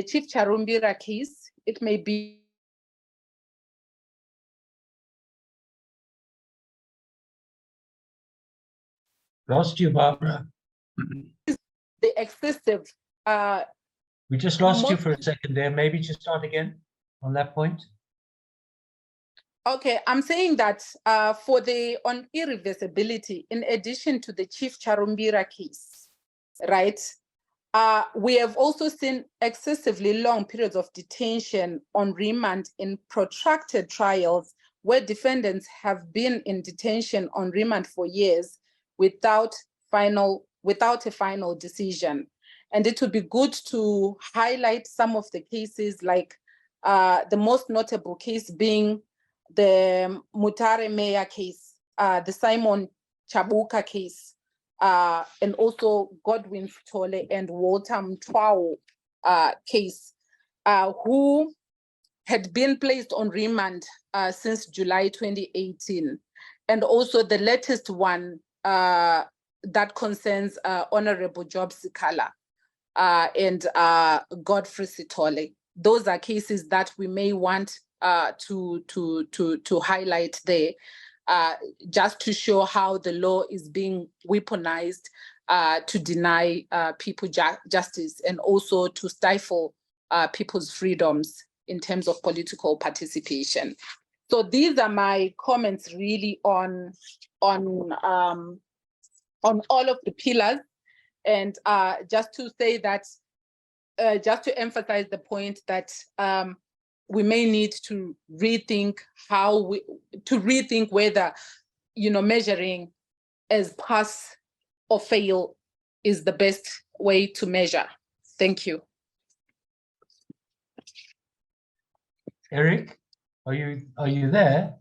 [SPEAKER 5] Chief Charumbira case, it may be
[SPEAKER 3] Lost you, Barbara.
[SPEAKER 5] the excessive.
[SPEAKER 3] We just lost you for a second there. Maybe just start again on that point.
[SPEAKER 5] Okay, I'm saying that on irreversibility, in addition to the Chief Charumbira case, right? We have also seen excessively long periods of detention on remand in protracted trials where defendants have been in detention on remand for years without a final decision. And it would be good to highlight some of the cases, like the most notable case being the Mutare Meya case, the Simon Chabuka case, and also Godwin Futole and Walter Mtwao case, who had been placed on remand since July 2018. And also the latest one that concerns Honorable Job Sikala and Godfrey Sitole. Those are cases that we may want to highlight there, just to show how the law is being weaponized to deny people justice and also to stifle people's freedoms in terms of political participation. So these are my comments really on all of the pillars. And just to say that, just to emphasize the point that we may need to rethink whether, measuring as pass or fail is the best way to measure. Thank you.
[SPEAKER 3] Eric, are you there?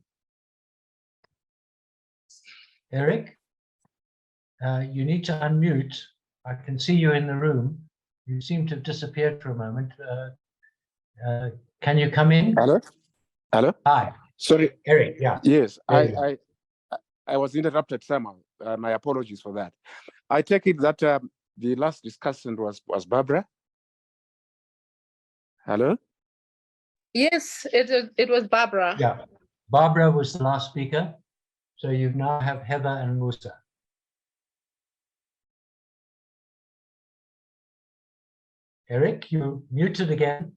[SPEAKER 3] Eric, you need to unmute. I can see you in the room. You seem to have disappeared for a moment. Can you come in?
[SPEAKER 2] Hello? Hello?
[SPEAKER 3] Hi.
[SPEAKER 2] Sorry.
[SPEAKER 3] Eric, yeah.
[SPEAKER 2] Yes, I was interrupted somehow. My apologies for that. I take it that the last discussant was Barbara. Hello?
[SPEAKER 5] Yes, it was Barbara.
[SPEAKER 3] Yeah, Barbara was the last speaker. So you now have Heather and Musa. Eric, you're muted again.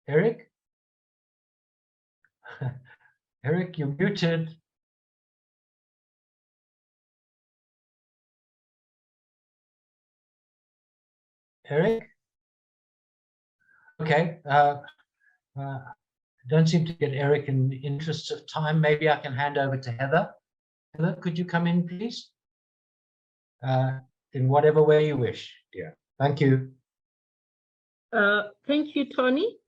[SPEAKER 3] Eric? Eric, you're muted. Eric? Okay. Don't seem to get Eric in the interest of time. Maybe I can hand over to Heather. Heather, could you come in, please? In whatever way you wish. Yeah. Thank you.
[SPEAKER 6] Thank you, Tony.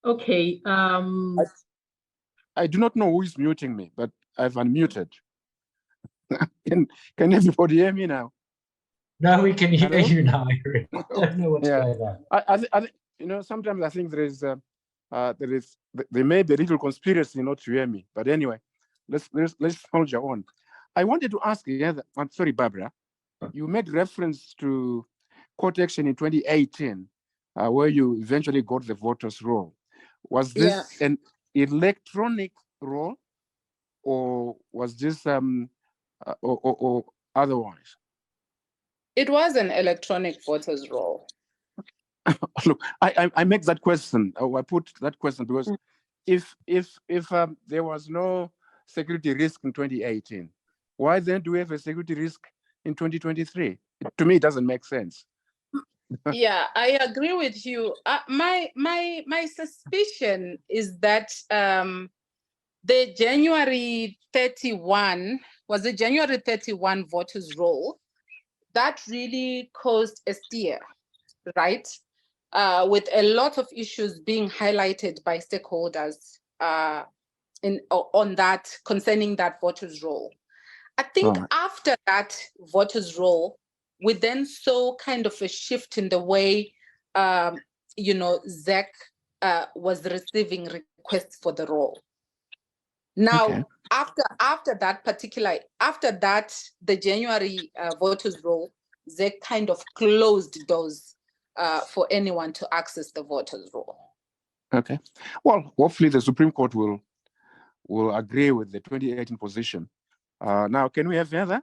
[SPEAKER 6] Okay.
[SPEAKER 2] I do not know who is muting me, but I've unmuted. Can everybody hear me now?
[SPEAKER 3] No, we can hear
[SPEAKER 2] Hello?
[SPEAKER 3] you now, Eric. I don't know what's going on.
[SPEAKER 2] I sometimes I think there may be a little conspiracy not to hear me, but anyway, let's soldier on. I wanted to ask Heather, I'm sorry, Barbara, you made reference to court action in 2018, where you eventually got the voters' roll. Was this an electronic roll, or was this or otherwise?
[SPEAKER 5] It was an electronic voters' roll.
[SPEAKER 2] Look, I make that question, or I put that question because if there was no security risk in 2018, why then do we have a security risk in 2023? To me, it doesn't make sense.
[SPEAKER 5] Yeah, I agree with you. My suspicion is that the January 31 voters' roll that really caused a stir, right? With a lot of issues being highlighted by stakeholders on that, concerning that voters' roll. I think after that voters' roll, we then saw kind of a shift in the way, ZEC was receiving requests for the roll. Now, after that, the January voters' roll, ZEC kind of closed doors for anyone to access the voters' roll.
[SPEAKER 2] Okay. Well, hopefully the Supreme Court will agree with the 2018 position. Now, can we have Heather,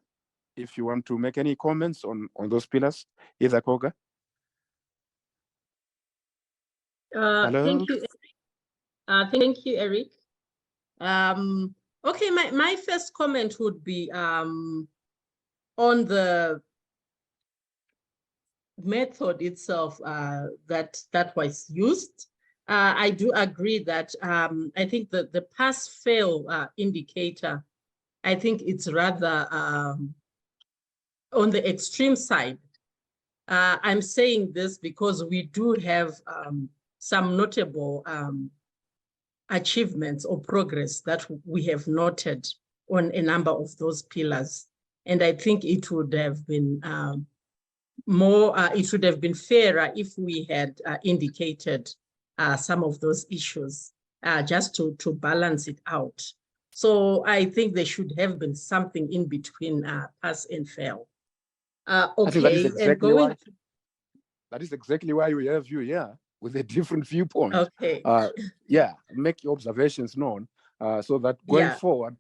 [SPEAKER 2] if you want to make any comments on those pillars? Heather Koga. Hello?
[SPEAKER 6] Thank you. Thank you, Eric. Okay, my first comment would be on the method itself that was used. I do agree that I think that the pass-fail indicator, I think it's rather on the extreme side. I'm saying this because we do have some notable achievements or progress that we have noted on a number of those pillars. And I think it would have been it would have been fairer if we had indicated some of those issues just to balance it out. So I think there should have been something in between pass and fail. Okay,
[SPEAKER 2] that is exactly why we have you here with a different viewpoint.
[SPEAKER 6] Okay.
[SPEAKER 2] Yeah, make your observations known so that going forward,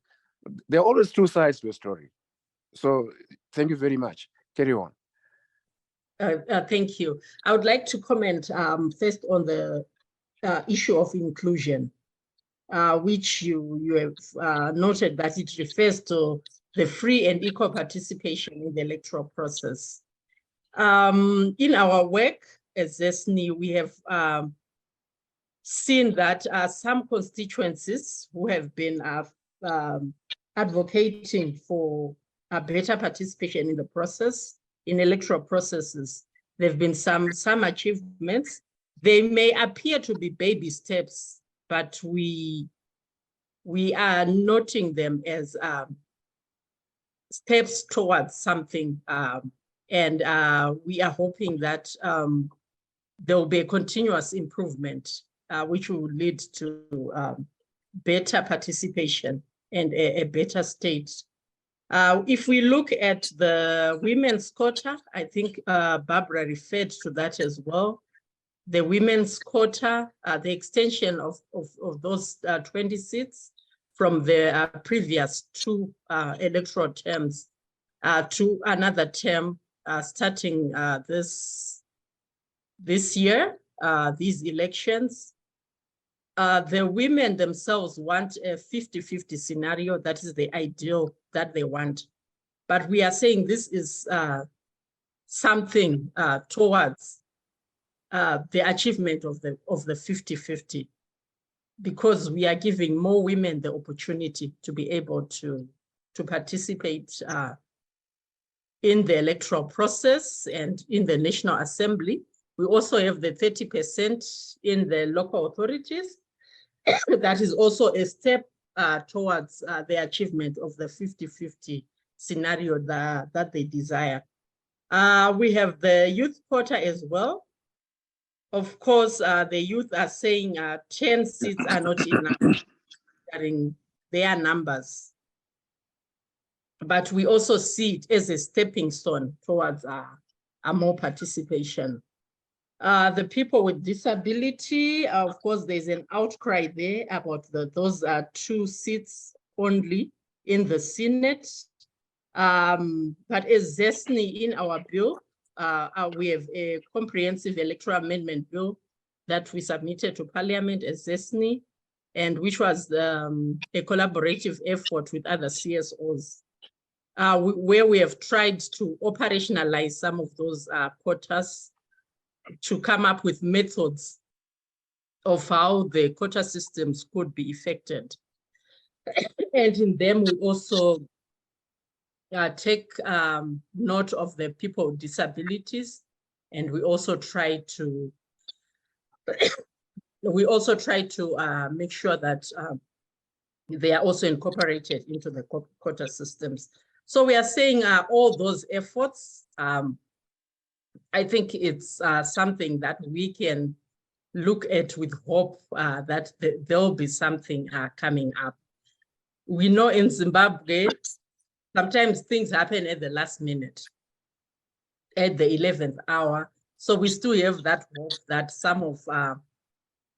[SPEAKER 2] there are always two sides to a story. So thank you very much. Carry on.
[SPEAKER 6] Thank you. I would like to comment first on the issue of inclusion, which you have noted that it refers to the free and equal participation in the electoral process. In our work as ZESNI, we have seen that some constituencies who have been advocating for a better participation in the process, in electoral processes, there have been some achievements. They may appear to be baby steps, but we are noting them as steps towards something, and we are hoping that there will be a continuous improvement, which will lead to better participation and a better state. If we look at the women's quota, I think Barbara referred to that as well. The women's quota, the extension of those 20 seats from the previous two electoral terms to another term starting this year, these elections. The women themselves want a 50-50 scenario. That is the ideal that they want. But we are saying this is something towards the achievement of the 50-50, because we are giving more women the opportunity to be able to participate in the electoral process and in the National Assembly. We also have the 30% in the local authorities. That is also a step towards the achievement of the 50-50 scenario that they desire. We have the youth quota as well. Of course, the youth are saying 10 seats are not enough, considering their numbers. But we also see it as a stepping stone towards a more participation. The people with disability, of course, there's an outcry there about those 2 seats only in the Senate. But as ZESNI in our bill, we have a comprehensive electoral amendment bill that we submitted to Parliament as ZESNI, and which was a collaborative effort with other CSOs, where we have tried to operationalize some of those quotas to come up with methods of how the quota systems could be effected. And in them, we also take note of the people with disabilities, and we also try to make sure that they are also incorporated into the quota systems. So we are saying all those efforts, I think it's something that we can look at with hope that there'll be something coming up. We know in Zimbabwe, sometimes things happen at the last minute, at the 11th hour. So we still have that hope that some of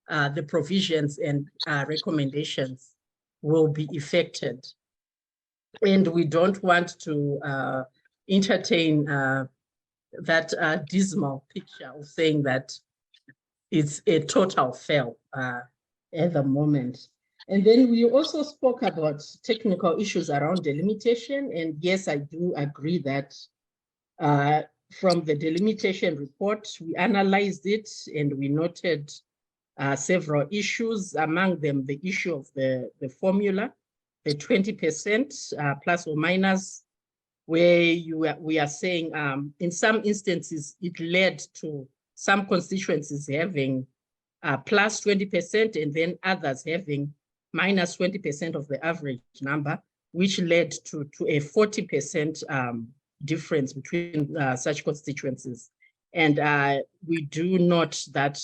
[SPEAKER 6] the provisions and recommendations will be effected. And we don't want to entertain that dismal picture of saying that it's a total fail at the moment. And then we also spoke about technical issues around delimitation. And yes, I do agree that from the delimitation report, we analyzed it and we noted several issues, among them the issue of the formula, the 20% plus or minus, where we are saying in some instances, it led to some constituencies having plus 20% and then others having minus 20% of the average number, which led to a 40% difference between such constituencies. And we do note that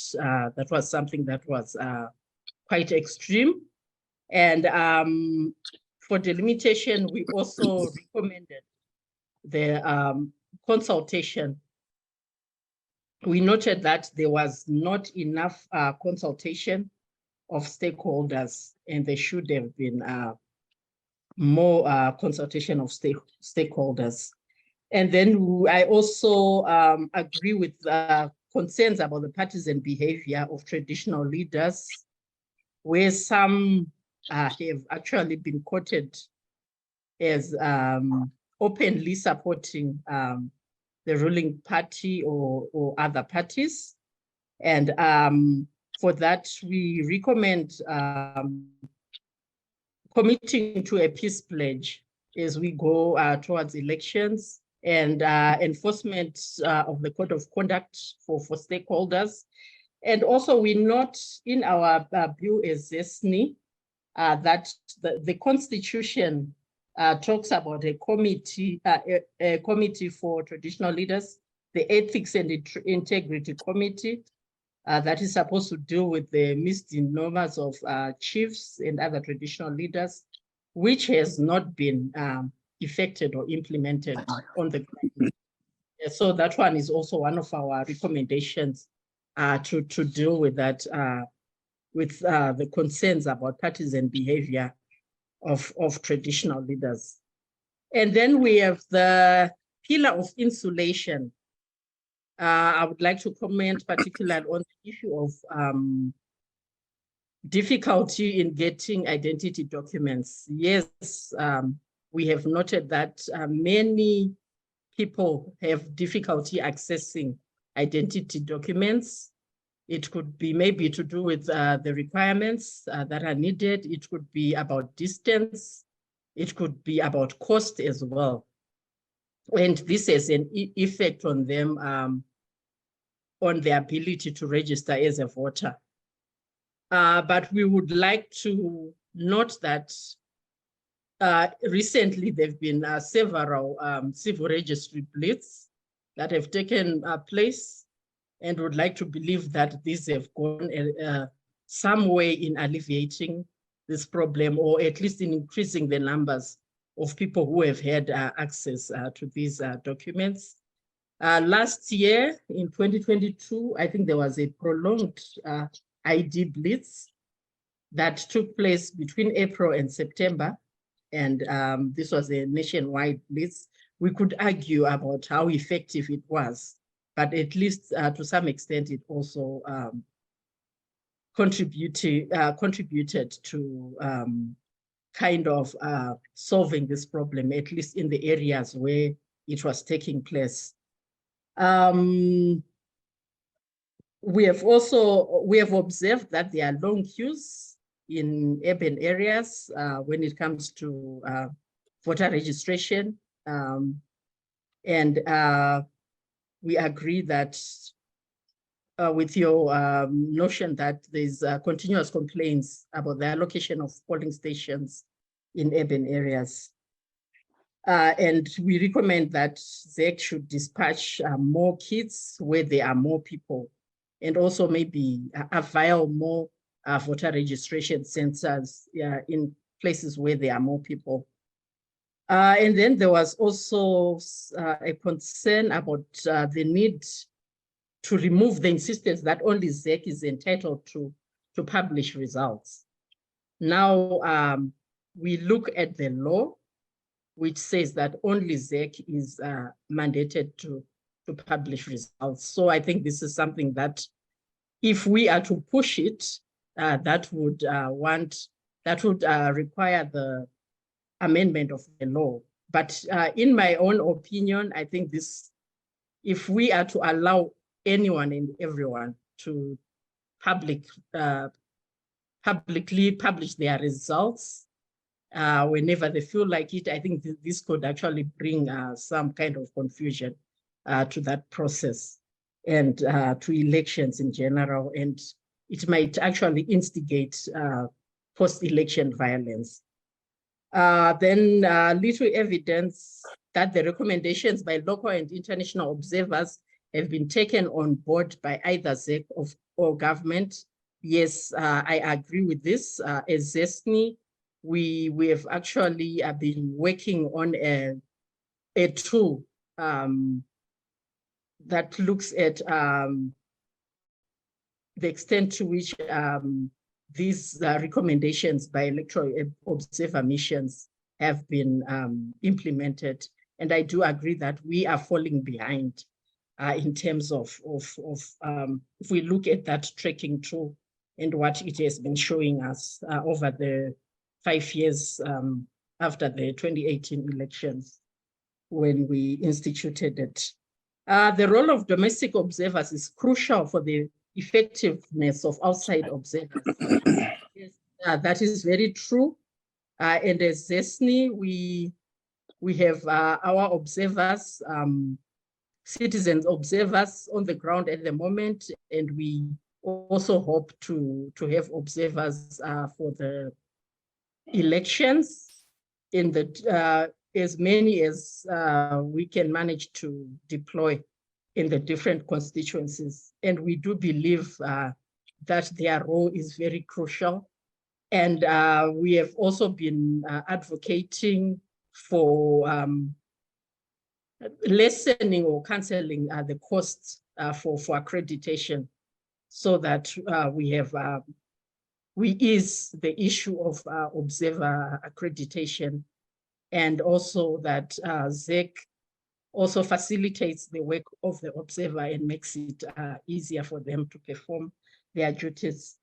[SPEAKER 6] that was something that was quite extreme. And for delimitation, we also recommended the consultation. We noted that there was not enough consultation of stakeholders, and there should have been more consultation of stakeholders. And then I also agree with concerns about the partisan behavior of traditional leaders, where some have actually been quoted as openly supporting the ruling party or other parties. And for that, we recommend committing to a peace pledge as we go towards elections, and enforcement of the code of conduct for stakeholders. And also we note in our bill as ZESNI that the Constitution talks about a committee for traditional leaders, the Ethics and Integrity Committee, that is supposed to deal with the misdemeanors of chiefs and other traditional leaders, which has not been effected or implemented on the ground. So that one is also one of our recommendations to deal with that, with the concerns about partisan behavior of traditional leaders. And then we have the pillar of insulation. I would like to comment particularly on the issue of difficulty in getting identity documents. Yes, we have noted that many people have difficulty accessing identity documents. It could be maybe to do with the requirements that are needed. It could be about distance. It could be about cost as well. And this has an effect on them, on their ability to register as a voter. But we would like to note that recently there have been several civil registry blitz that have taken place, and would like to believe that these have gone some way in alleviating this problem, or at least in increasing the numbers of people who have had access to these documents. Last year, in 2022, I think there was a prolonged ID blitz that took place between April and September. And this was a nationwide blitz. We could argue about how effective it was, but at least to some extent, it also contributed to kind of solving this problem, at least in the areas where it was taking place. We have observed that there are long queues in urban areas when it comes to voter registration. And we agree that with your notion that there's continuous complaints about the allocation of polling stations in urban areas. And we recommend that ZEC should dispatch more kits where there are more people, and also maybe avail more voter registration centers in places where there are more people. And then there was also a concern about the need to remove the insistence that only ZEC is entitled to publish results. Now, we look at the law, which says that only ZEC is mandated to publish results. So I think this is something that if we are to push it, that would require the amendment of the law. But in my own opinion, I think this, if we are to allow anyone and everyone to publicly publish their results whenever they feel like it, I think this could actually bring some kind of confusion to that process and to elections in general, and it might actually instigate post-election violence. Then little evidence that the recommendations by local and international observers have been taken on board by either ZEC or government. Yes, I agree with this. As ZESNI, we have actually been working on a tool that looks at the extent to which these recommendations by electoral observer missions have been implemented. And I do agree that we are falling behind in terms of if we look at that tracking tool and what it has been showing us over the 5 years after the 2018 elections when we instituted it. The role of domestic observers is crucial for the effectiveness of outside observers. Yes, that is very true. And as ZESNI, we have our observers, citizens observers on the ground at the moment, and we also hope to have observers for the elections in the as many as we can manage to deploy in the different constituencies. And we do believe that their role is very crucial. And we have also been advocating for lessening or canceling the costs for accreditation, so that we ease the issue of observer accreditation, and also that ZEC also facilitates the work of the observer and makes it easier for them to perform their duties.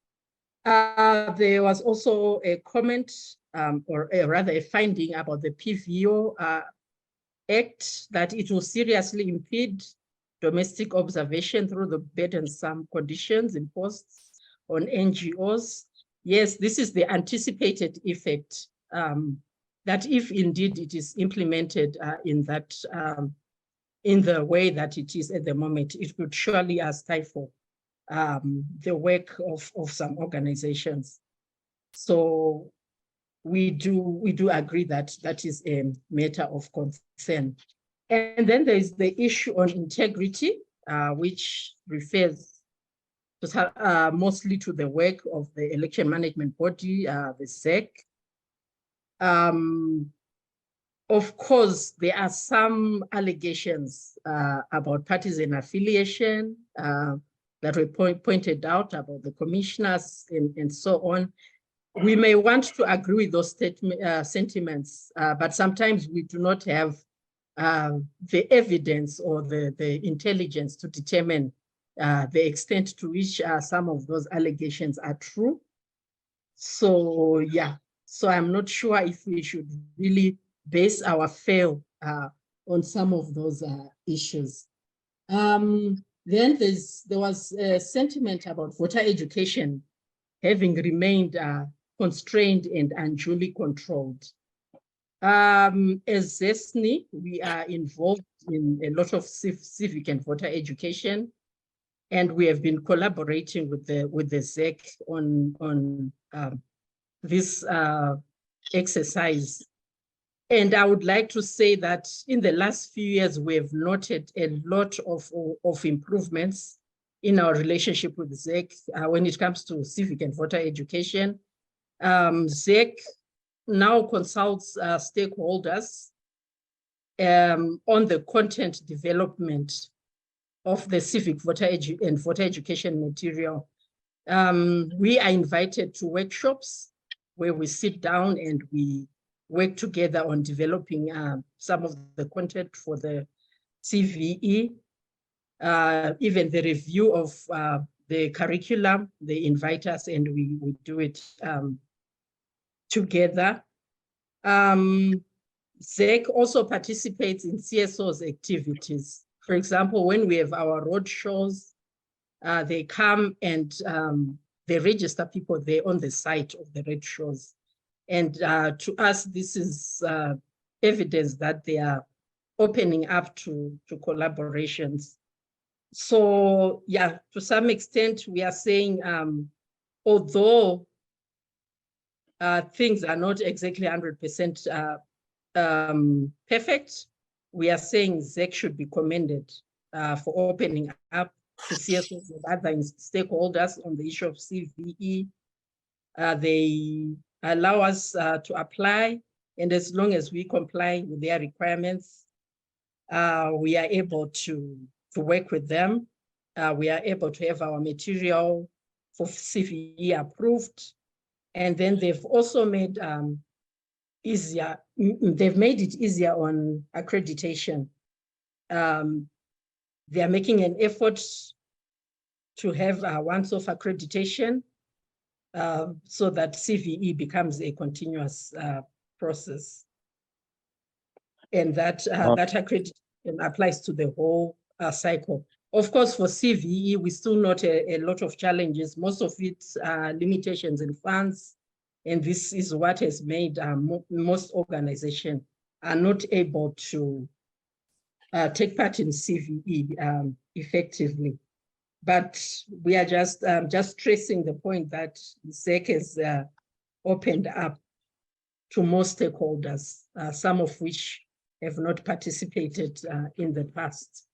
[SPEAKER 6] There was also a comment, or rather a finding about the PVO Act, that it will seriously impede domestic observation through the burdensome conditions imposed on NGOs. Yes, this is the anticipated effect, that if indeed it is implemented in that in the way that it is at the moment, it could surely stifle the work of some organizations. So we do agree that that is a matter of concern. And then there is the issue on integrity, which refers to, mostly to the work of the election management body, the ZEC. Of course, there are some allegations about partisan affiliation that were pointed out about the commissioners and so on. We may want to agree with those sentiments, but sometimes we do not have the evidence or the intelligence to determine the extent to which some of those allegations are true. So yeah, so I'm not sure if we should really base our fail on some of those issues. Then there was a sentiment about voter education having remained constrained and unduly controlled. As ZESNI, we are involved in a lot of civic and voter education, and we have been collaborating with the ZEC on this exercise. And I would like to say that in the last few years, we have noted a lot of improvements in our relationship with ZEC when it comes to civic and voter education. ZEC now consults stakeholders on the content development of the civic voter education material. We are invited to workshops where we sit down and we work together on developing some of the content for the CVE, even the review of the curriculum. They invite us and we do it together. ZEC also participates in CSO's activities. For example, when we have our road shows, they come and they register people there on the site of the road shows. And to us, this is evidence that they are opening up to collaborations. So yeah, to some extent, we are saying, although things are not exactly 100% perfect, we are saying ZEC should be commended for opening up to CSOs and other stakeholders on the issue of CVE. They allow us to apply, and as long as we comply with their requirements, we are able to work with them. We are able to have our material for CVE approved. And then they've also made they've made it easier on accreditation. They are making an effort to have a once-off accreditation so that CVE becomes a continuous process. And that accreditation applies to the whole cycle. Of course, for CVE, we still note a lot of challenges. Most of it are limitations in funds. And this is what has made most organizations are not able to take part in CVE effectively. But we are just stressing the point that ZEC has opened up to most stakeholders, some of which have not participated in the past.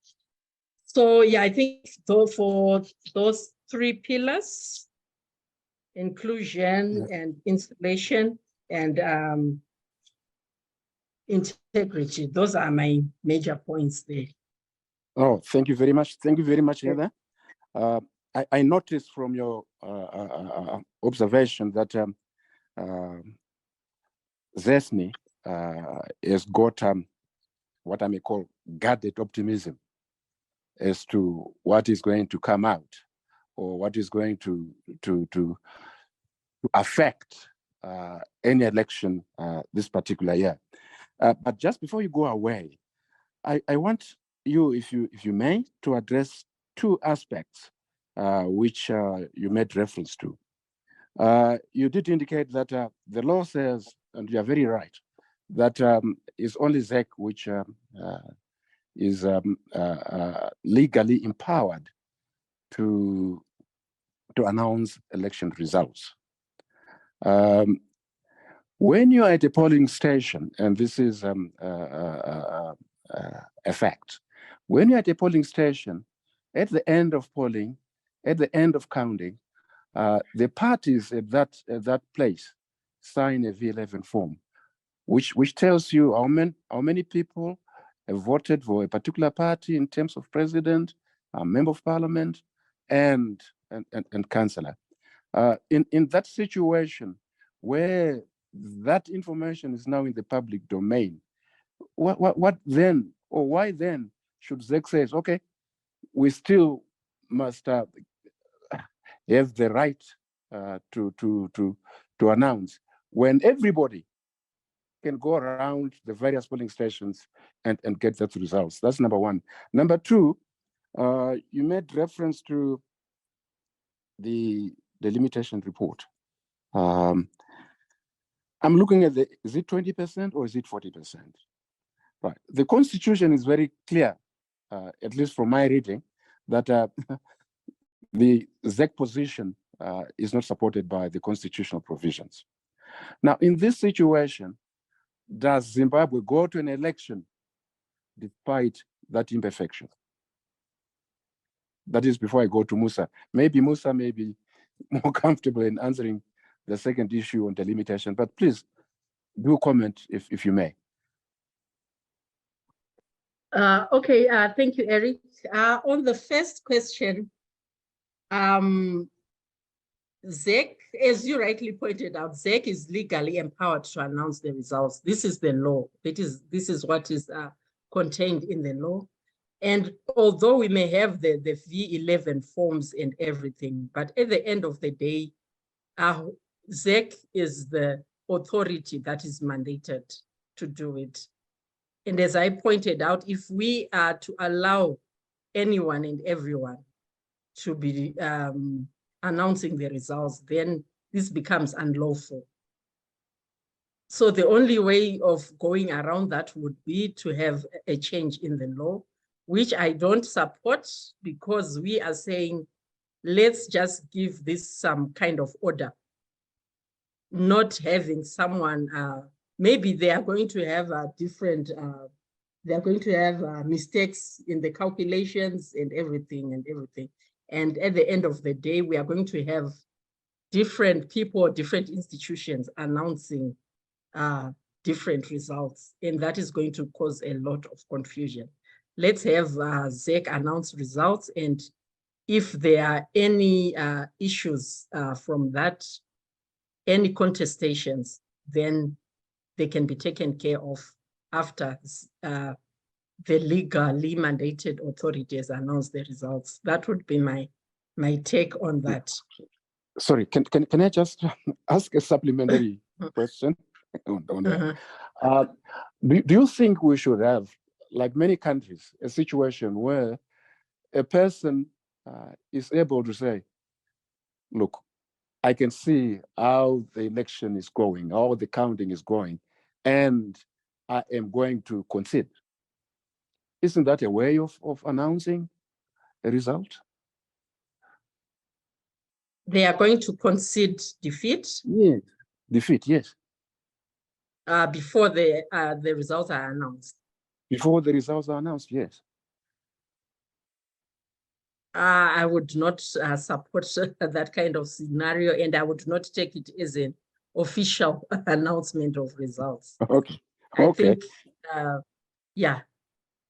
[SPEAKER 6] So yeah, I think for those three pillars, inclusion and installation and integrity, those are my major points there.
[SPEAKER 2] Oh, thank you very much. Thank you very much, Heather. I noticed from your observation that ZESNI has got what I may call guarded optimism as to what is going to come out or what is going to affect any election this particular year. But just before you go away, I want you, if you may, to address two aspects which you made reference to. You did indicate that the law says, and you are very right, that is only ZEC which is legally empowered to announce election results. When you are at a polling station, and this is a fact, when you're at a polling station, at the end of polling, at the end of counting, the parties at that place sign a V11 form, which tells you how many people have voted for a particular party in terms of president, a member of parliament, and councillor. In that situation where that information is now in the public domain, what then, or why then should ZEC say, okay, we still must have the right to announce when everybody can go around the various polling stations and get that results? That's number one. Number two, you made reference to the delimitation report. I'm looking at is it 20% or is it 40%? Right. The Constitution is very clear, at least from my reading, that the ZEC position is not supported by the constitutional provisions. Now, in this situation, does Zimbabwe go to an election despite that imperfection? That is before I go to Musa. Maybe Musa may be more comfortable in answering the second issue on delimitation, but please do comment if you may.
[SPEAKER 6] Okay, thank you, Eric. On the first question, ZEC, as you rightly pointed out, ZEC is legally empowered to announce the results. This is the law. This is what is contained in the law. And although we may have the V11 forms and everything, but at the end of the day, ZEC is the authority that is mandated to do it. And as I pointed out, if we are to allow anyone and everyone to be announcing the results, then this becomes unlawful. So the only way of going around that would be to have a change in the law, which I don't support, because we are saying, let's just give this some kind of order, not having someone, maybe they are going to have a different, they're going to have mistakes in the calculations and everything. And at the end of the day, we are going to have different people, different institutions announcing different results. And that is going to cause a lot of confusion. Let's have ZEC announce results. And if there are any issues from that, any contestations, then they can be taken care of after the legally mandated authority has announced the results. That would be my take on that.
[SPEAKER 2] Sorry, can I just ask a supplementary question on that? Do you think we should have, like many countries, a situation where a person is able to say, look, I can see how the election is going, how the counting is going, and I am going to concede? Isn't that a way of announcing a result?
[SPEAKER 6] They are going to concede defeat?
[SPEAKER 2] Yes, defeat, yes.
[SPEAKER 6] Before the results are announced? Before the results are announced,
[SPEAKER 2] yes.
[SPEAKER 6] I would not support that kind of scenario, and I would not take it as an official announcement of results.
[SPEAKER 2] Okay.
[SPEAKER 6] I think, yeah,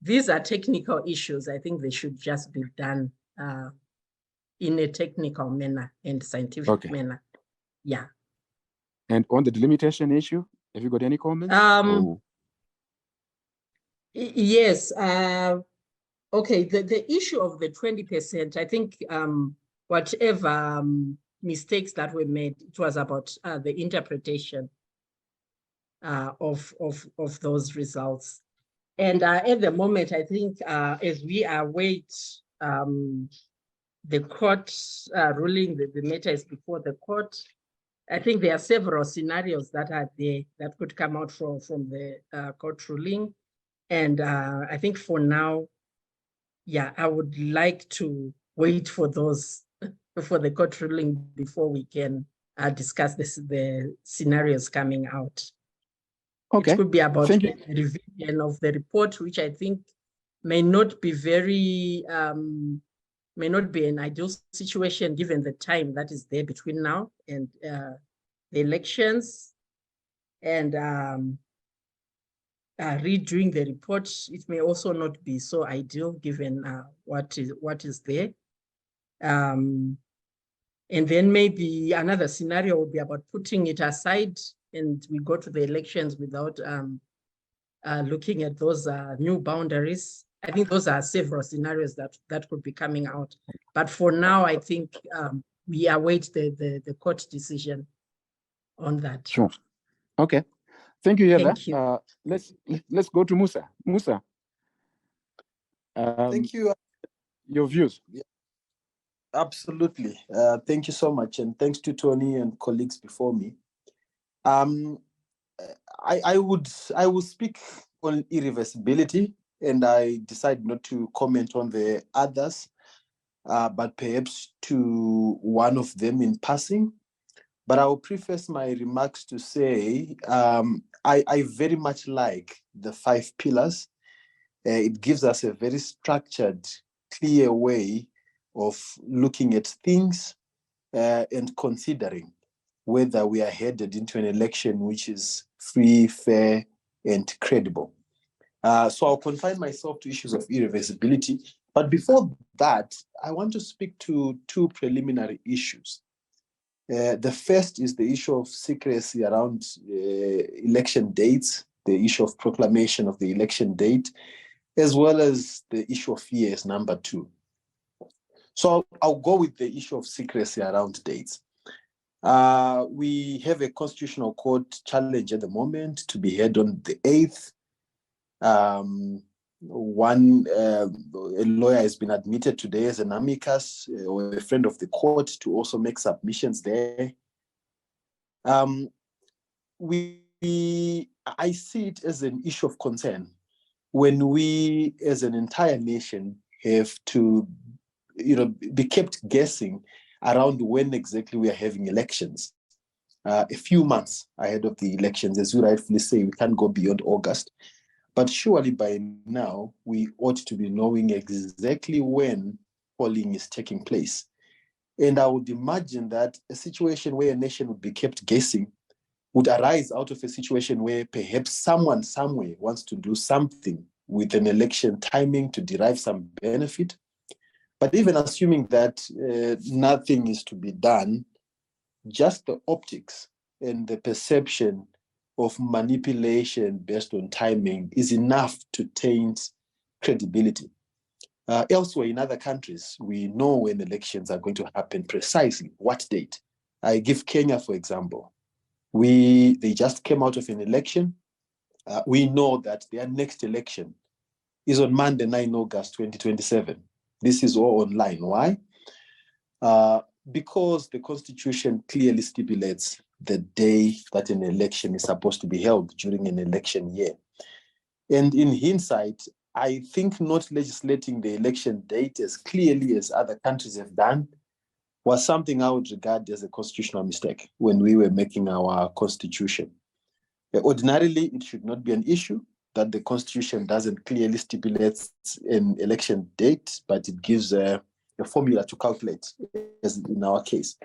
[SPEAKER 6] these are technical issues. I think they should just be done in a technical manner and scientific manner. Yeah.
[SPEAKER 2] And on the delimitation issue, have you got any comments?
[SPEAKER 6] Yes. Okay, the issue of the 20%, I think whatever mistakes that were made, it was about the interpretation of those results. And at the moment, I think as we await the court ruling, the matter is before the court, I think there are several scenarios that are there that could come out from the court ruling. And I think for now, yeah, I would like to wait for those, for the court ruling before we can discuss the scenarios coming out.
[SPEAKER 2] Okay.
[SPEAKER 6] It could be about the revision of the report, which I think may not be very, may not be an ideal situation given the time that is there between now and the elections. And redoing the report, it may also not be so ideal given what is there. And then maybe another scenario would be about putting it aside and we go to the elections without looking at those new boundaries. I think those are several scenarios that could be coming out. But for now, I think we await the court decision on that.
[SPEAKER 2] Sure. Okay. Thank you, Heather.
[SPEAKER 6] Thank you.
[SPEAKER 2] Let's go to Musa. Musa.
[SPEAKER 7] Thank you.
[SPEAKER 2] Your views.
[SPEAKER 7] Yeah, absolutely. Thank you so much. And thanks to Tony and colleagues before me. I would speak on irreversibility, and I decide not to comment on the others, but perhaps to one of them in passing. But I will preface my remarks to say I very much like the 5 pillars. It gives us a very structured, clear way of looking at things and considering whether we are headed into an election which is free, fair, and credible. So I'll confine myself to issues of irreversibility. But before that, I want to speak to 2 preliminary issues. The first is the issue of secrecy around election dates, the issue of proclamation of the election date, as well as the issue of fear as number 2. So I'll go with the issue of secrecy around dates. We have a constitutional court challenge at the moment to be heard on the 8th. A lawyer has been admitted today as an amicus or a friend of the court to also make submissions there. I see it as an issue of concern when we as an entire nation have to be kept guessing around when exactly we are having elections. A few months ahead of the elections, as you rightfully say, we can't go beyond August. But surely by now, we ought to be knowing exactly when polling is taking place. And I would imagine that a situation where a nation would be kept guessing would arise out of a situation where perhaps someone somewhere wants to do something with an election timing to derive some benefit. But even assuming that nothing is to be done, just the optics and the perception of manipulation based on timing is enough to taint credibility. Elsewhere in other countries, we know when elections are going to happen precisely, what date. I give Kenya, for example. They just came out of an election. We know that their next election is on Monday, 9 August 2027. This is all online. Why? Because the Constitution clearly stipulates the day that an election is supposed to be held during an election year. And in hindsight, I think not legislating the election date as clearly as other countries have done was something I would regard as a constitutional mistake when we were making our constitution. Ordinarily, it should not be an issue that the Constitution doesn't clearly stipulate an election date, but it gives a formula to calculate, as in our case.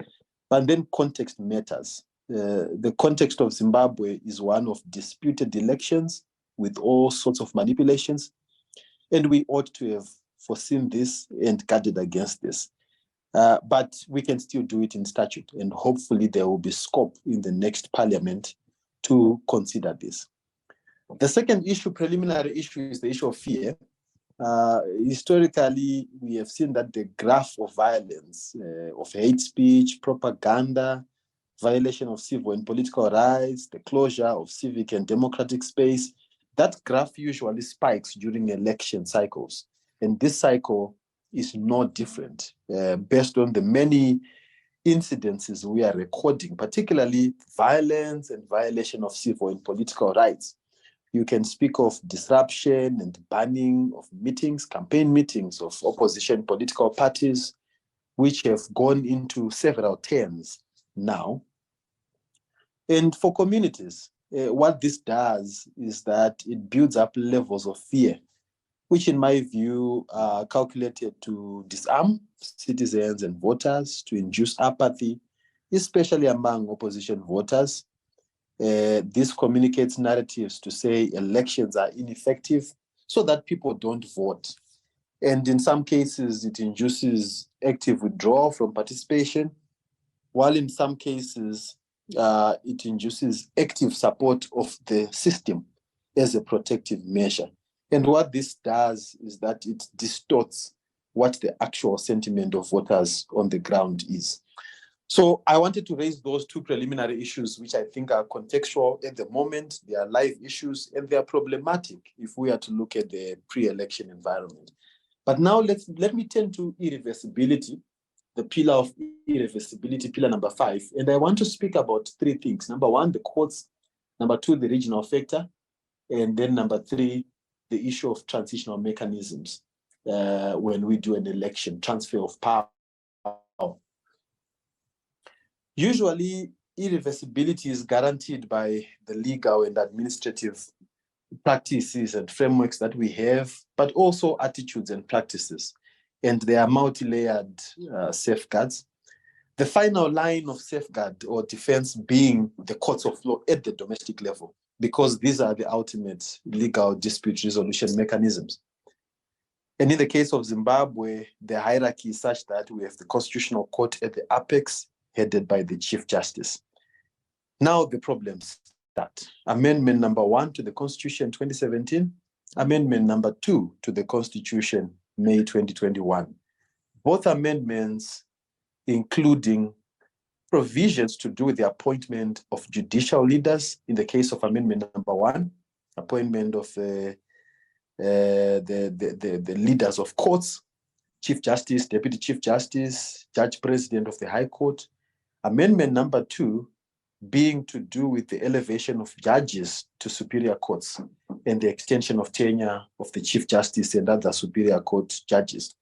[SPEAKER 7] But then context matters. The context of Zimbabwe is one of disputed elections with all sorts of manipulations, and we ought to have foreseen this and guarded against this. But we can still do it in statute, and hopefully there will be scope in the next parliament to consider this. The second issue, preliminary issue, is the issue of fear. Historically, we have seen that the graph of violence, of hate speech, propaganda, violation of civil and political rights, the closure of civic and democratic space, that graph usually spikes during election cycles. And this cycle is no different, based on the many incidences we are recording, particularly violence and violation of civil and political rights. You can speak of disruption and banning of meetings, campaign meetings of opposition political parties, which have gone into several terms now. And for communities, what this does is that it builds up levels of fear, which in my view are calculated to disarm citizens and voters, to induce apathy, especially among opposition voters. This communicates narratives to say elections are ineffective so that people don't vote. And in some cases, it induces active withdrawal from participation, while in some cases, it induces active support of the system as a protective measure. And what this does is that it distorts what the actual sentiment of voters on the ground is. So I wanted to raise those 2 preliminary issues, which I think are contextual at the moment. They are live issues and they are problematic if we are to look at the pre-election environment. But now let me turn to irreversibility, the pillar of irreversibility, pillar number 5. And I want to speak about 3 things. Number 1, the courts. Number two, the regional factor. And then number three, the issue of transitional mechanisms when we do an election, transfer of power. Usually, irreversibility is guaranteed by the legal and administrative practices and frameworks that we have, but also attitudes and practices. And they are multi-layered safeguards. The final line of safeguard or defense being the courts of law at the domestic level, because these are the ultimate legal dispute resolution mechanisms. And in the case of Zimbabwe, the hierarchy is such that we have the Constitutional Court at the apex, headed by the Chief Justice. Now the problems start. Amendment number 1 to the Constitution 2017, Amendment number 2 to the Constitution May 2021. Both amendments including provisions to do with the appointment of judicial leaders. In the case of Amendment number 1, appointment of the leaders of courts, Chief Justice, Deputy Chief Justice, Judge President of the High Court. Amendment number 2 being to do with the elevation of judges to superior courts and the extension of tenure of the Chief Justice and other superior court judges.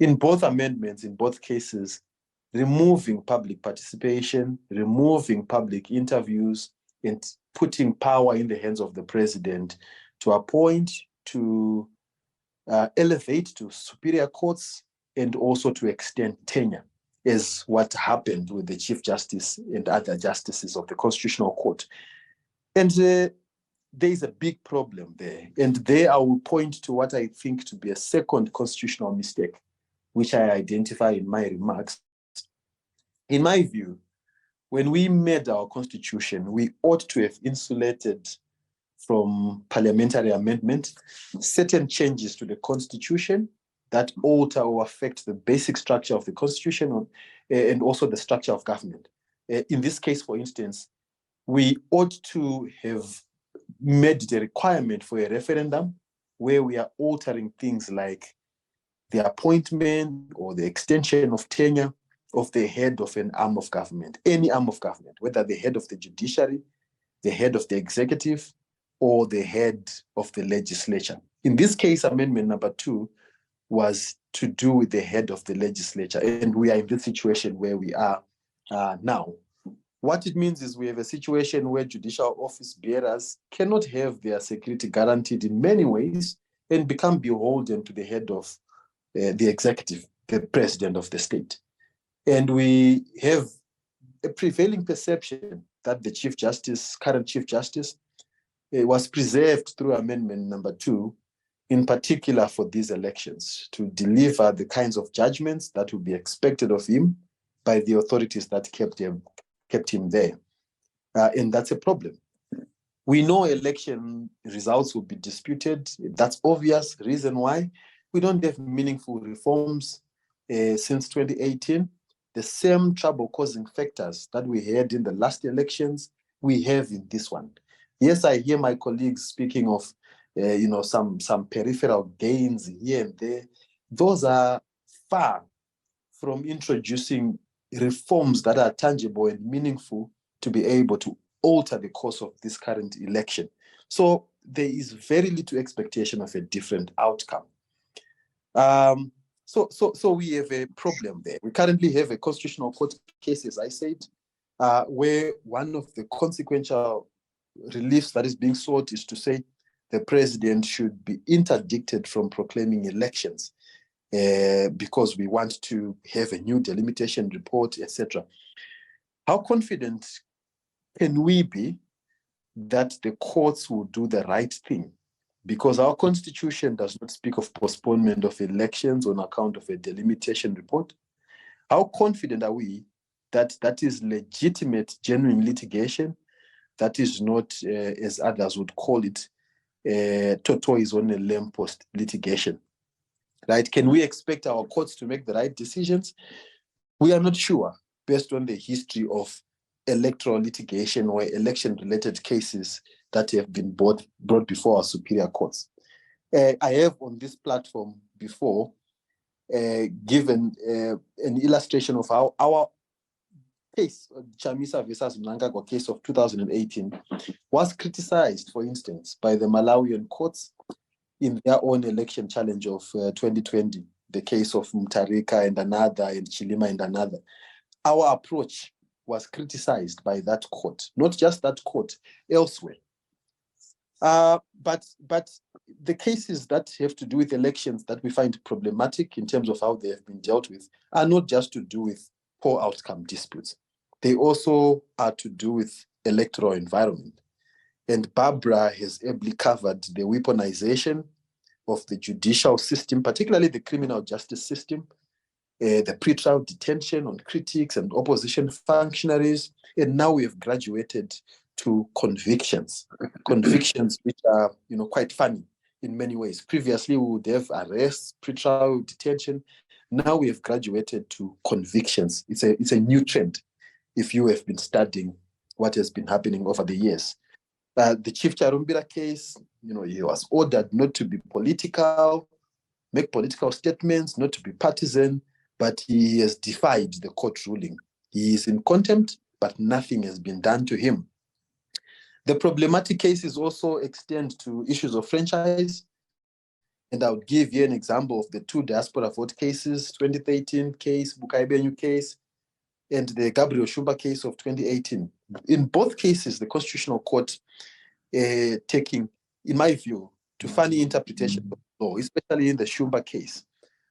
[SPEAKER 7] In both amendments, in both cases, removing public participation, removing public interviews, and putting power in the hands of the president to appoint, to elevate to superior courts, and also to extend tenure, is what happened with the Chief Justice and other justices of the Constitutional Court. And there is a big problem there. And there I will point to what I think to be a second constitutional mistake, which I identify in my remarks. In my view, when we made our constitution, we ought to have insulated from parliamentary amendment certain changes to the constitution that alter or affect the basic structure of the constitution and also the structure of government. In this case, for instance, we ought to have made the requirement for a referendum where we are altering things like the appointment or the extension of tenure of the head of an arm of government, any arm of government, whether the head of the judiciary, the head of the executive, or the head of the legislature. In this case, amendment number 2 was to do with the head of the legislature, and we are in this situation where we are now. What it means is we have a situation where judicial office bearers cannot have their security guaranteed in many ways and become beholden to the head of the executive, the president of the state. And we have a prevailing perception that the Chief Justice, current Chief Justice, was preserved through amendment number 2, in particular for these elections, to deliver the kinds of judgments that would be expected of him by the authorities that kept him there. And that's a problem. We know election results will be disputed. That's obvious reason why. We don't have meaningful reforms since 2018. The same trouble-causing factors that we had in the last elections, we have in this one. Yes, I hear my colleagues speaking of some peripheral gains here and there. Those are far from introducing reforms that are tangible and meaningful to be able to alter the course of this current election. So there is very little expectation of a different outcome. So we have a problem there. We currently have a constitutional court case, as I said, where one of the consequential reliefs that is being sought is to say the president should be interdicted from proclaiming elections because we want to have a new delimitation report, etc. How confident can we be that the courts will do the right thing? Because our constitution does not speak of postponement of elections on account of a delimitation report. How confident are we that that is legitimate, genuine litigation, that is not, as others would call it, tortoise on a lamppost litigation, right? Can we expect our courts to make the right decisions? We are not sure, based on the history of electoral litigation or election-related cases that have been brought before our superior courts. I have on this platform before given an illustration of how our case, Chamisa versus Mnangagwa case of 2018, was criticized, for instance, by the Malawian courts in their own election challenge of 2020, the case of Mutharika and another, and Chilima and another. Our approach was criticized by that court, not just that court, elsewhere. But the cases that have to do with elections that we find problematic in terms of how they have been dealt with are not just to do with poor outcome disputes. They also are to do with electoral environment. And Barbara has ably covered the weaponization of the judicial system, particularly the criminal justice system, the pretrial detention on critics and opposition functionaries. And now we have graduated to convictions, convictions which are, quite funny in many ways. Previously, we would have arrests, pretrial detention. Now we have graduated to convictions. It's a new trend if you have been studying what has been happening over the years. The Chief Charumbira case, he was ordered not to be political, make political statements, not to be partisan, but he has defied the court ruling. He is in contempt, but nothing has been done to him. The problematic cases also extend to issues of franchise. And I would give you an example of the two diaspora vote cases, 2013 case, Bukaibenyu case, and the Gabriel Shumba case of 2018. In both cases, the Constitutional Court taking, in my view, to funny interpretation of the law, especially in the Shumba case,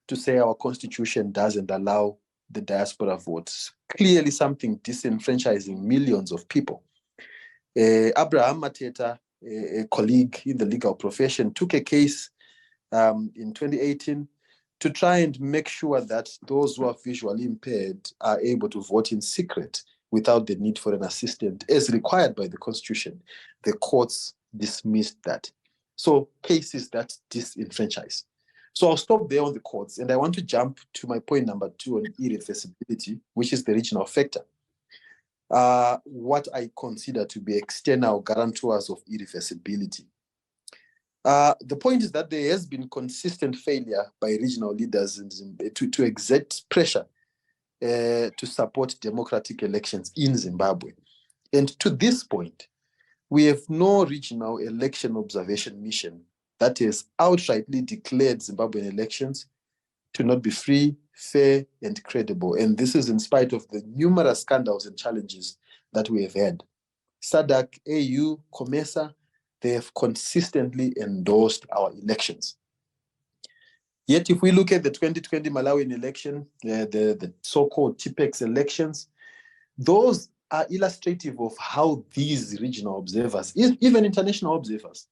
[SPEAKER 7] to say our Constitution doesn't allow the diaspora votes. Clearly something disenfranchising millions of people. Abraham Mateta, a colleague in the legal profession, took a case in 2018 to try and make sure that those who are visually impaired are able to vote in secret without the need for an assistant, as required by the Constitution. The courts dismissed that. So cases that disenfranchise. So I'll stop there on the courts, and I want to jump to my point number 2 on irreversibility, which is the regional factor. What I consider to be external guarantors of irreversibility. The point is that there has been consistent failure by regional leaders to exert pressure to support democratic elections in Zimbabwe. And to this point, we have no regional election observation mission that has outrightly declared Zimbabwean elections to not be free, fair, and credible. And this is in spite of the numerous scandals and challenges that we have had. SADC, AU, COMESA, they have consistently endorsed our elections. Yet, if we look at the 2020 Malawian election, the so-called TPEX elections, those are illustrative of how these regional observers, even international observers,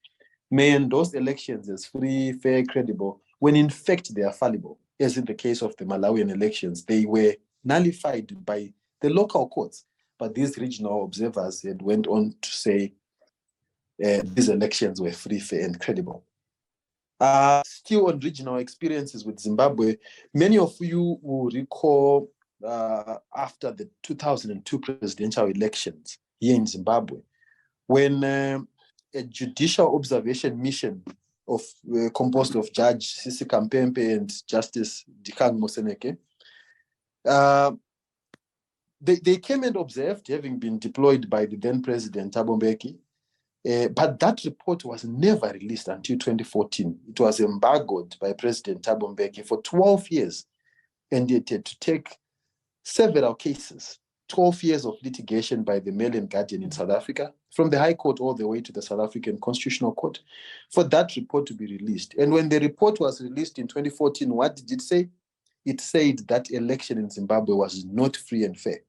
[SPEAKER 7] may endorse elections as free, fair, credible, when in fact they are fallible. As in the case of the Malawian elections, they were nullified by the local courts, but these regional observers had went on to say these elections were free, fair, and credible. Still on regional experiences with Zimbabwe, many of you will recall after the 2002 presidential elections here in Zimbabwe, when a judicial observation mission composed of Judge Sisi Kampempe and Justice Dikang Moseneke, they came and observed, having been deployed by the then President Thabo Mbeki. But that report was never released until 2014. It was embargoed by President Thabo Mbeki for 12 years, and it had to take several cases, 12 years of litigation by the Mail and Guardian in South Africa, from the High Court all the way to the South African Constitutional Court, for that report to be released. And when the report was released in 2014, what did it say? It said that election in Zimbabwe was not free and fair.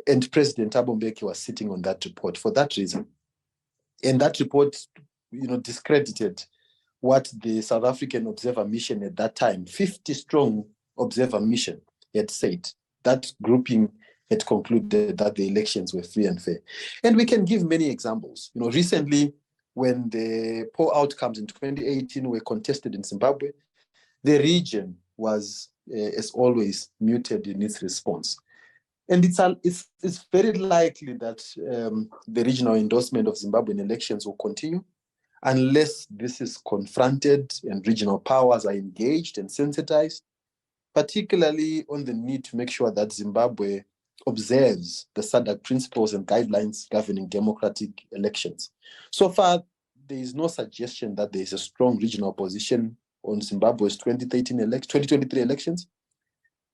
[SPEAKER 7] And President Thabo Mbeki was sitting on that report for that reason. And that report, discredited what the South African Observer Mission at that time, 50-strong Observer Mission, had said. That grouping had concluded that the elections were free and fair. And we can give many examples. Recently, when the poll outcomes in 2018 were contested in Zimbabwe, the region was, as always, muted in its response. And it's very likely that the regional endorsement of Zimbabwean elections will continue unless this is confronted and regional powers are engaged and sensitized, particularly on the need to make sure that Zimbabwe observes the SADC principles and guidelines governing democratic elections. So far, there is no suggestion that there is a strong regional position on Zimbabwe's 2023 elections,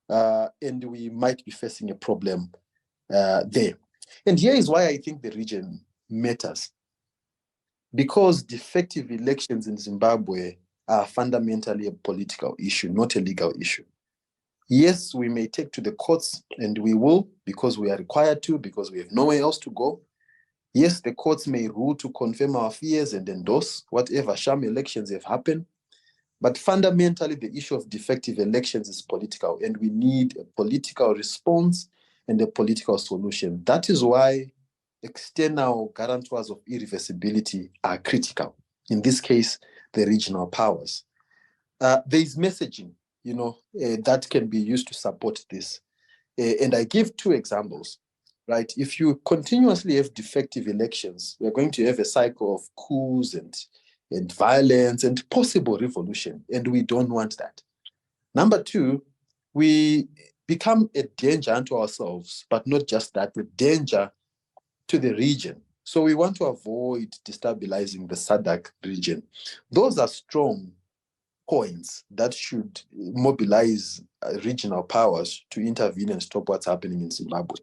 [SPEAKER 7] and we might be facing a problem there. And here is why I think the region matters. Because defective elections in Zimbabwe are fundamentally a political issue, not a legal issue. Yes, we may take to the courts, and we will, because we are required to, because we have nowhere else to go. Yes, the courts may rule to confirm our fears and endorse whatever sham elections have happened. But fundamentally, the issue of defective elections is political, and we need a political response and a political solution. That is why external guarantors of irreversibility are critical. In this case, the regional powers. There is messaging, that can be used to support this. And I give two examples, right? If you continuously have defective elections, we're going to have a cycle of coups and violence and possible revolution, and we don't want that. Number two, we become a danger unto ourselves, but not just that, a danger to the region. So we want to avoid destabilizing the SADC region. Those are strong points that should mobilize regional powers to intervene and stop what's happening in Zimbabwe.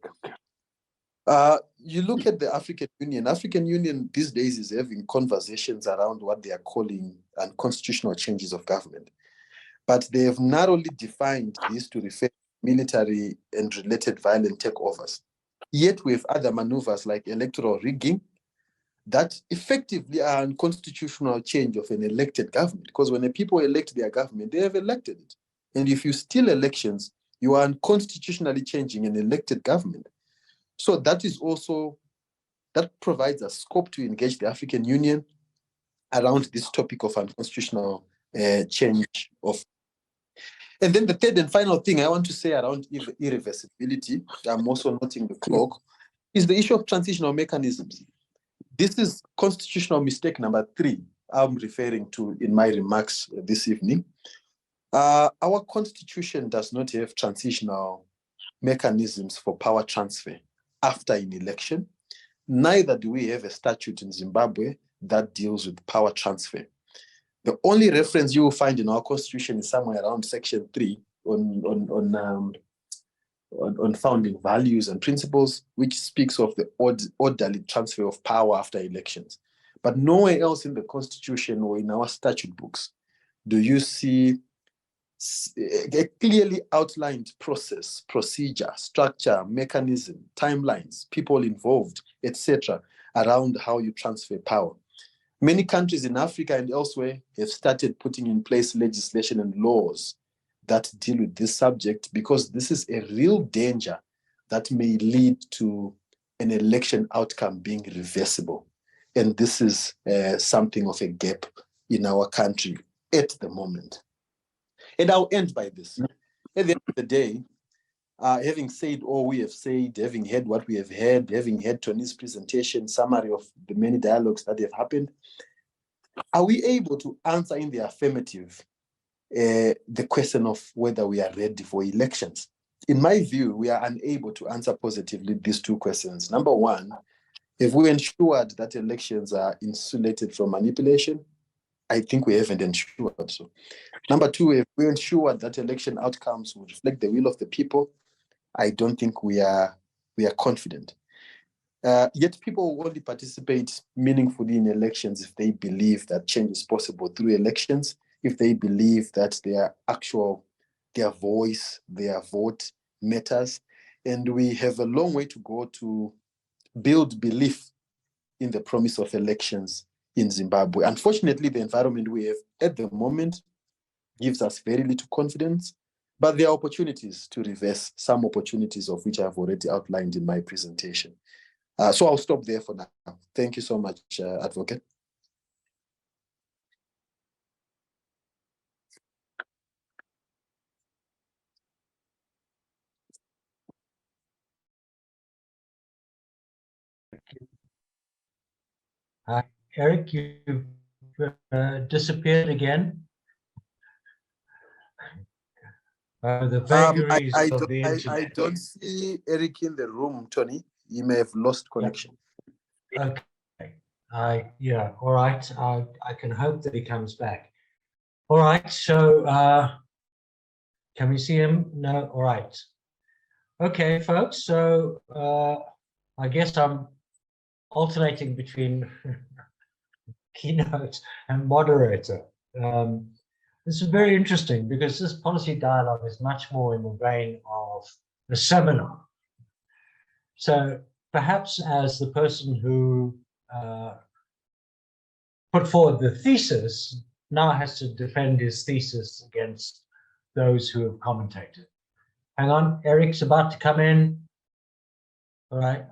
[SPEAKER 7] You look at the African Union. African Union these days is having conversations around what they are calling unconstitutional changes of government. But they have narrowly defined this to refer to military and related violent takeovers. Yet we have other maneuvers like electoral rigging that effectively are unconstitutional change of an elected government. Because when the people elect their government, they have elected it. And if you steal elections, you are unconstitutionally changing an elected government. So that provides a scope to engage the African Union around this topic of unconstitutional change of. And then the third and final thing I want to say around irreversibility, I'm also noting the clock, is the issue of transitional mechanisms. This is constitutional mistake number 3 I'm referring to in my remarks this evening. Our constitution does not have transitional mechanisms for power transfer after an election. Neither do we have a statute in Zimbabwe that deals with power transfer. The only reference you will find in our constitution is somewhere around section 3 on founding values and principles, which speaks of the orderly transfer of power after elections. But nowhere else in the constitution or in our statute books do you see a clearly outlined process, procedure, structure, mechanism, timelines, people involved, etc., around how you transfer power. Many countries in Africa and elsewhere have started putting in place legislation and laws that deal with this subject, because this is a real danger that may lead to an election outcome being reversible. And this is something of a gap in our country at the moment. And I'll end by this. At the end of the day, having said all we have said, having heard what we have heard, having heard Tony's presentation, summary of the many dialogues that have happened, are we able to answer in the affirmative the question of whether we are ready for elections? In my view, we are unable to answer positively these two questions. Number one, have we ensured that elections are insulated from manipulation? I think we haven't ensured so. Number two, if we ensure that election outcomes will reflect the will of the people, I don't think we are confident. Yet people will only participate meaningfully in elections if they believe that change is possible through elections, if they believe that their voice, their vote matters. And we have a long way to go to build belief in the promise of elections in Zimbabwe. Unfortunately, the environment we have at the moment gives us very little confidence, but there are opportunities to reverse some opportunities of which I've already outlined in my presentation. So I'll stop there for now. Thank you so much, Advocate.
[SPEAKER 3] Eric, you've disappeared again. The vagaries
[SPEAKER 7] I
[SPEAKER 3] of the internet.
[SPEAKER 7] I don't see Eric in the room, Tony. He may have lost connection.
[SPEAKER 3] Okay. Yeah, all right. I can hope that he comes back. All right, so can we see him? No, all right. Okay, folks, so I guess I'm alternating between keynote and moderator. This is very interesting because this policy dialogue is much more in the vein of a seminar. So perhaps as the person who put forward the thesis now has to defend his thesis against those who have commentated. Hang on, Eric's about to come in. All right.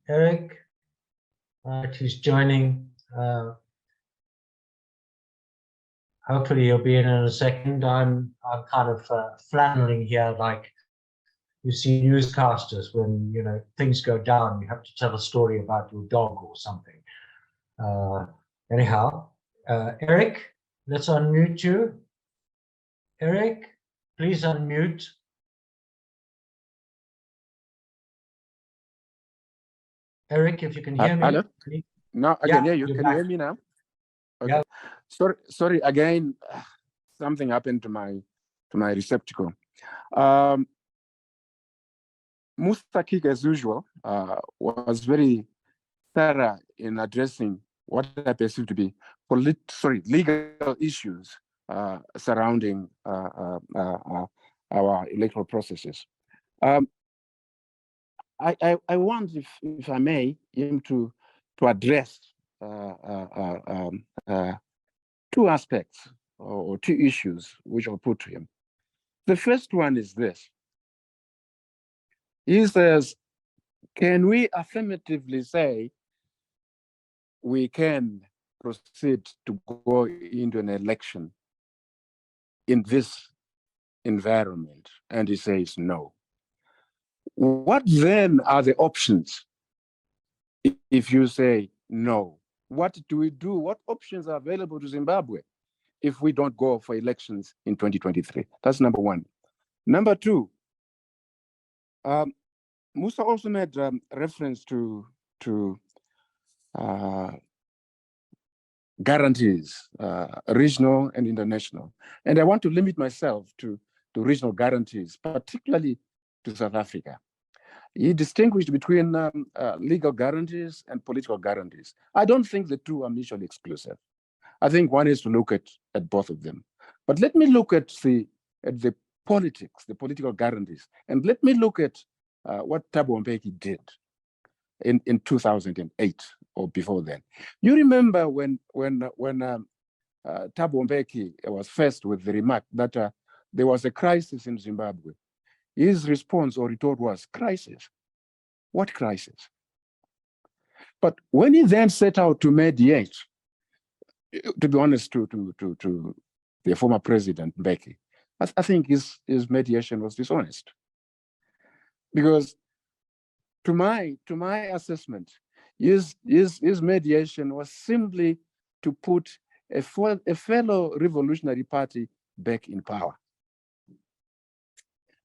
[SPEAKER 3] Eric, all right, he's joining. Hopefully he'll be in a second. I'm kind of flanneling here, like you see newscasters when things go down. You have to tell a story about your dog or something. Anyhow, Eric, let's unmute you. Eric, please unmute. Eric, if you can hear me.
[SPEAKER 2] Hello? No, I can hear you. Can you hear me now? Okay.
[SPEAKER 3] Yeah.
[SPEAKER 2] Sorry again. Something happened to my receptacle. Mustakik, as usual, was very thorough in addressing what I perceive to be legal issues surrounding our electoral processes. I want, if I may, him to address two aspects or two issues which I'll put to him. The first one is this. He says, can we affirmatively say we can proceed to go into an election in this environment? And he says no. What then are the options if you say no? What do we do? What options are available to Zimbabwe if we don't go for elections in 2023? That's number one. Number two, Musa also made reference to guarantees, regional and international. And I want to limit myself to regional guarantees, particularly to South Africa. He distinguished between legal guarantees and political guarantees. I don't think the two are mutually exclusive. I think one is to look at both of them. But let me look at the politics, the political guarantees, and let me look at what Thabo Mbeki did in 2008 or before then. You remember when Thabo Mbeki was faced with the remark that there was a crisis in Zimbabwe. His response or retort was, crisis? What crisis? But when he then set out to mediate, to be honest, to the former president, Mbeki, I think his mediation was dishonest. Because to my assessment, his mediation was simply to put a fellow revolutionary party back in power.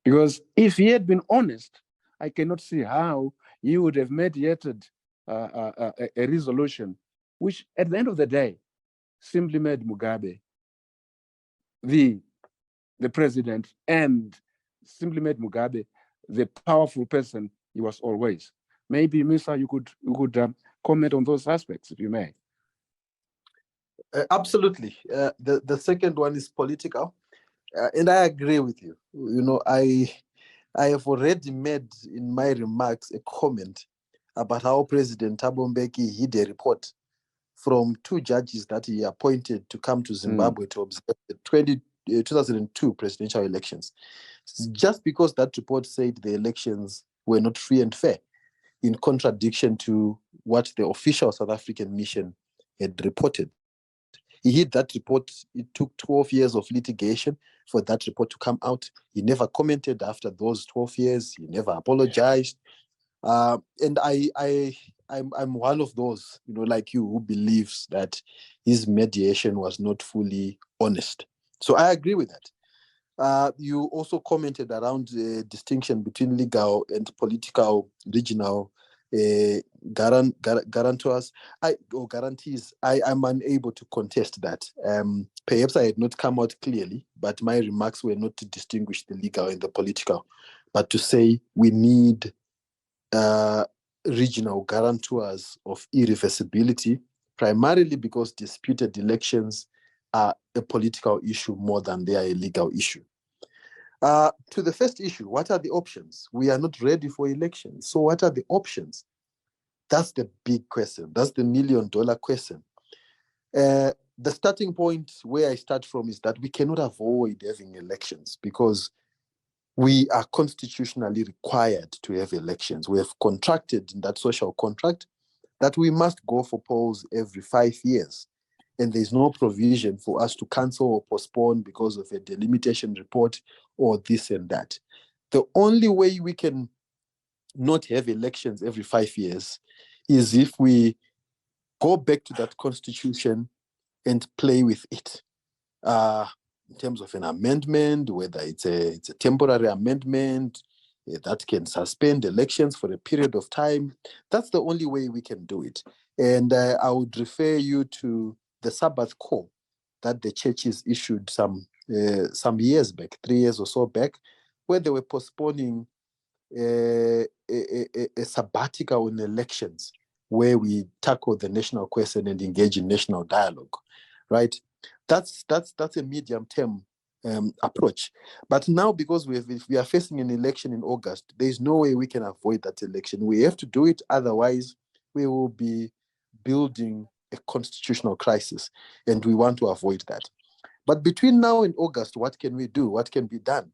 [SPEAKER 2] Because if he had been honest, I cannot see how he would have mediated a resolution which, at the end of the day, simply made Mugabe the president and simply made Mugabe the powerful person he was always. Maybe, Misa, you could comment on those aspects, if you may.
[SPEAKER 7] Absolutely. The second one is political. And I agree with you. I have already made in my remarks a comment about how President Thabo Mbeki hid a report from two judges that he appointed to come to Zimbabwe to observe the 2002 presidential elections. Just because that report said the elections were not free and fair, in contradiction to what the official South African mission had reported. He hid that report. It took 12 years of litigation for that report to come out. He never commented after those 12 years. He never apologized. And I'm one of those, like you, who believes that his mediation was not fully honest. So I agree with that. You also commented around the distinction between legal and political regional guarantors or guarantees. I'm unable to contest that. Perhaps I had not come out clearly, but my remarks were not to distinguish the legal and the political, but to say we need regional guarantors of irreversibility, primarily because disputed elections are a political issue more than they are a legal issue. To the first issue, what are the options? We are not ready for elections. So what are the options? That's the big question. That's the million-dollar question. The starting point where I start from is that we cannot avoid having elections because we are constitutionally required to have elections. We have contracted in that social contract that we must go for polls every 5 years. And there's no provision for us to cancel or postpone because of a delimitation report or this and that. The only way we can not have elections every 5 years is if we go back to that constitution and play with it. In terms of an amendment, whether it's a temporary amendment that can suspend elections for a period of time, that's the only way we can do it. And I would refer you to the Sabbath call that the churches issued some years back, 3 years or so back, where they were postponing a sabbatical on elections, where we tackle the national question and engage in national dialogue, right? That's a medium-term approach. But now, because we are facing an election in August, there is no way we can avoid that election. We have to do it, otherwise we will be building a constitutional crisis, and we want to avoid that. But between now and August, what can we do? What can be done?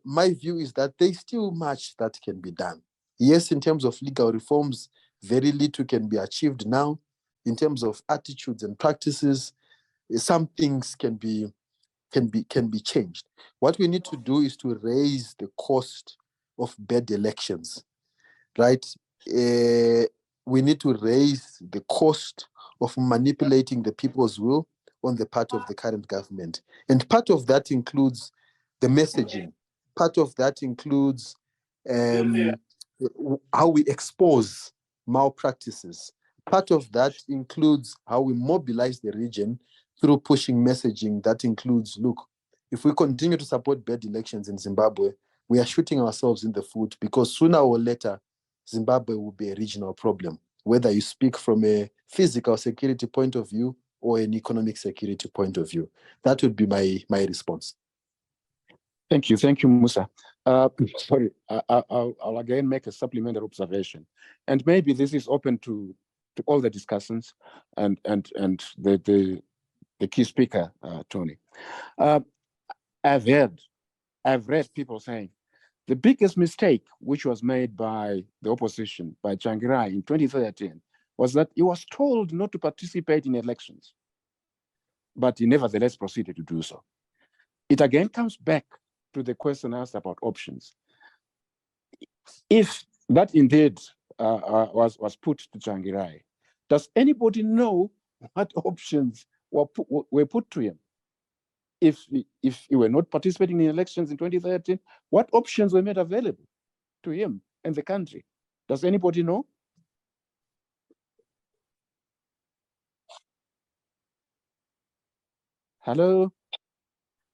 [SPEAKER 7] My view is that there's still much that can be done. Yes, in terms of legal reforms, very little can be achieved now. In terms of attitudes and practices, some things can be changed. What we need to do is to raise the cost of bad elections, right? We need to raise the cost of manipulating the people's will on the part of the current government. And part of that includes the messaging. Part of that includes how we expose malpractices. Part of that includes how we mobilize the region through pushing messaging that includes, look, if we continue to support bad elections in Zimbabwe, we are shooting ourselves in the foot, because sooner or later, Zimbabwe will be a regional problem, whether you speak from a physical security point of view or an economic security point of view. That would be my response.
[SPEAKER 2] Thank you, Musa. Sorry, I'll again make a supplementary observation, and maybe this is open to all the discussants and the key speaker, Tony. I've read people saying the biggest mistake which was made by the opposition, by Tsvangirai in 2013, was that he was told not to participate in elections, but he nevertheless proceeded to do so. It again comes back to the question asked about options. If that indeed was put to Tsvangirai, does anybody know what options were put to him? If he were not participating in elections in 2013, what options were made available to him and the country? Does anybody know? Hello?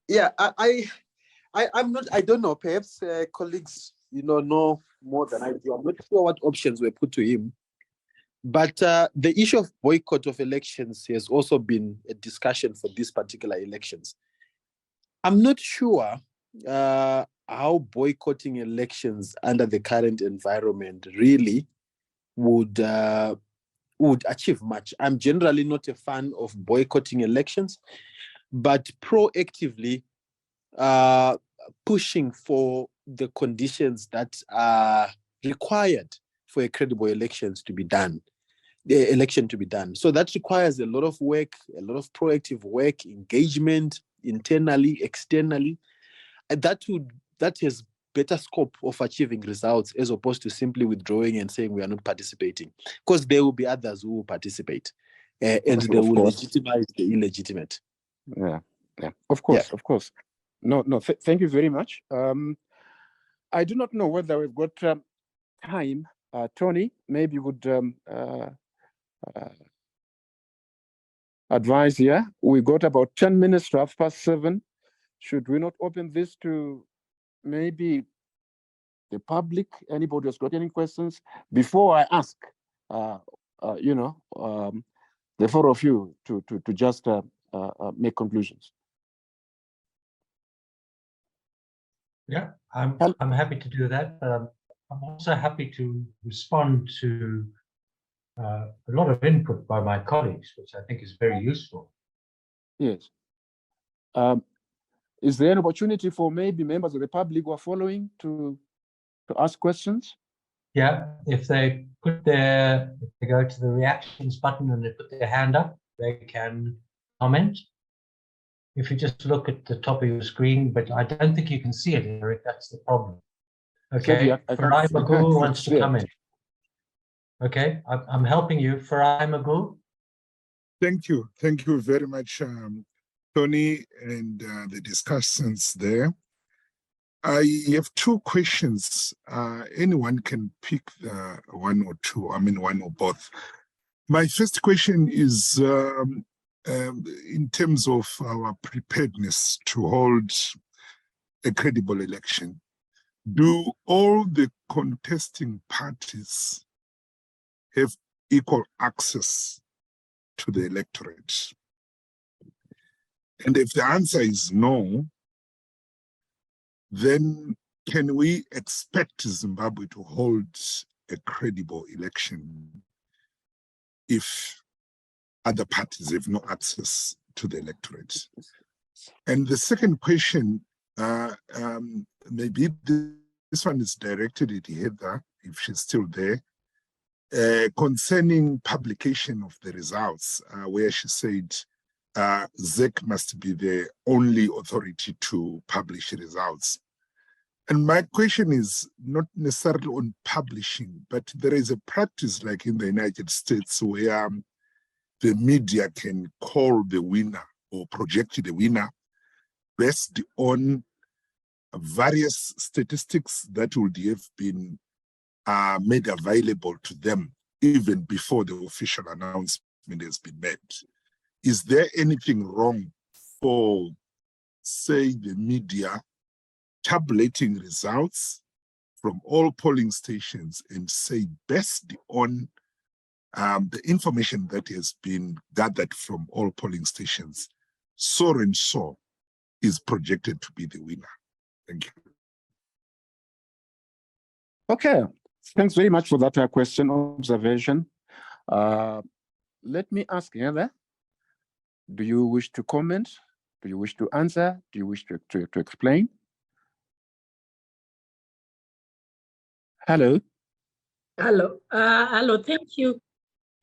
[SPEAKER 7] Yeah, I don't know. Perhaps colleagues, know more than I do. I'm not sure what options were put to him. But the issue of boycott of elections has also been a discussion for these particular elections. I'm not sure how boycotting elections under the current environment really would achieve much. I'm generally not a fan of boycotting elections, but proactively pushing for the conditions that are required for a credible election to be done. So that requires a lot of work, a lot of proactive work, engagement, internally, externally. And that has better scope of achieving results as opposed to simply withdrawing and saying we are not participating, because there will be others who will participate, and they will legitimize the illegitimate.
[SPEAKER 2] Yeah, of course. Thank you very much. I do not know whether we've got time. Tony, maybe you would advise here. We got about 10 minutes to 7:30. Should we not open this to maybe the public? Anybody has got any questions before I ask? The four of you to just make conclusions.
[SPEAKER 3] Yeah, I'm happy to do that. I'm also happy to respond to a lot of input by my colleagues, which I think is very useful.
[SPEAKER 2] Yes. Is there an opportunity for maybe members of the public who are following to ask questions?
[SPEAKER 3] Yeah, if they go to the reactions button and they put their hand up, they can comment. If you just look at the top of your screen, but I don't think you can see it, Eric, that's the problem. Okay, Farai Magoo wants to come in. Okay, I'm helping you, Farai Magoo.
[SPEAKER 8] Thank you very much, Tony, and the discussants there. I have two questions. Anyone can pick one or two, one or both. My first question is in terms of our preparedness to hold a credible election. Do all the contesting parties have equal access to the electorate? And if the answer is no, then can we expect Zimbabwe to hold a credible election if other parties have no access to the electorate? And the second question, maybe this one is directed at Heather, if she's still there, concerning publication of the results, where she said ZEC must be the only authority to publish results. And my question is not necessarily on publishing, but there is a practice like in the United States where the media can call the winner or project the winner based on various statistics that would have been made available to them even before the official announcement has been made. Is there anything wrong for, say, the media tabulating results from all polling stations and say, based on the information that has been gathered from all polling stations, so and so is projected to be the winner? Thank you.
[SPEAKER 2] Okay, thanks very much for that question, observation. Let me ask Heather, do you wish to comment? Do you wish to answer? Do you wish to explain? Hello.
[SPEAKER 6] Hello, thank you.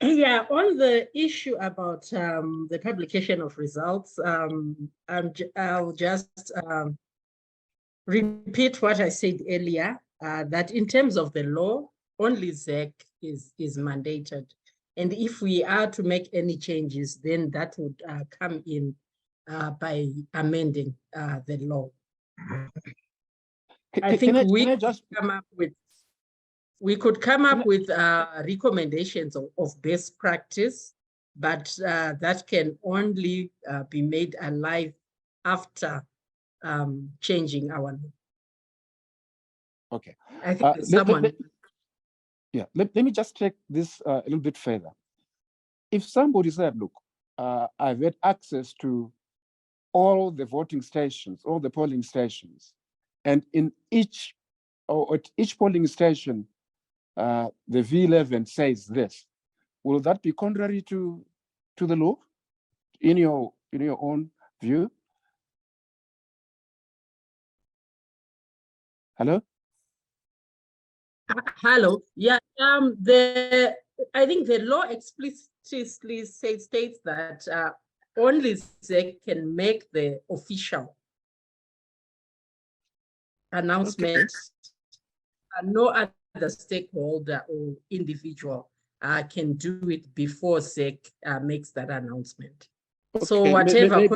[SPEAKER 6] Yeah, on the issue about the publication of results, I'll just repeat what I said earlier, that in terms of the law, only ZEC is mandated. And if we are to make any changes, then that would come in by amending the law. I think we could come up with recommendations of best practice, but that can only be made alive after changing our law.
[SPEAKER 2] Okay.
[SPEAKER 6] I think someone.
[SPEAKER 2] Let me just take this a little bit further. If somebody said, look, I've had access to all the voting stations, all the polling stations, and in each, or at each polling station, the V11 says this, will that be contrary to the law in your own view? Hello?
[SPEAKER 6] Hello. Yeah. I think the law explicitly states that only ZEC can make the official announcement. Okay. No other stakeholder or individual can do it before ZEC makes that announcement. Okay. So whatever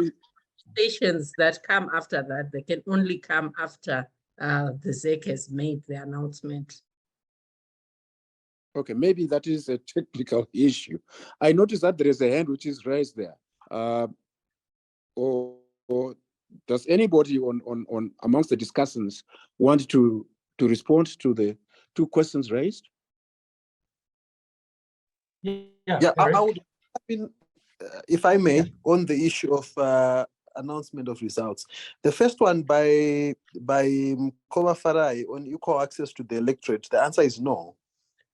[SPEAKER 6] Stations that come after that, they can only come after the ZEC has made the announcement.
[SPEAKER 2] Okay, maybe that is a technical issue. I noticed that there is a hand which is raised there. Or does anybody on amongst the discussants want to respond to the two questions raised?
[SPEAKER 7] Yeah, I would, if I may, on the issue of announcement of results. The first one by Mkoba Farai on equal access to the electorate. The answer is no.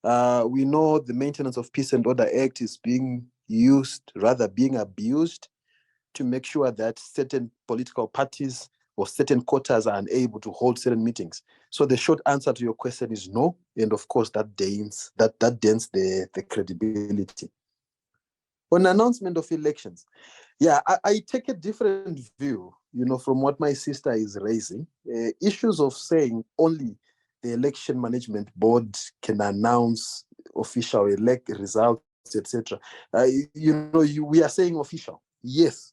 [SPEAKER 7] We know the Maintenance of Peace and Order Act is being used, rather being abused, to make sure that certain political parties or certain quotas are unable to hold certain meetings. So the short answer to your question is no, and of course that dents the credibility. On announcement of elections, yeah, I take a different view, from what my sister is raising. Issues of saying only the Election Management Board can announce official results, etc. We are saying official. Yes,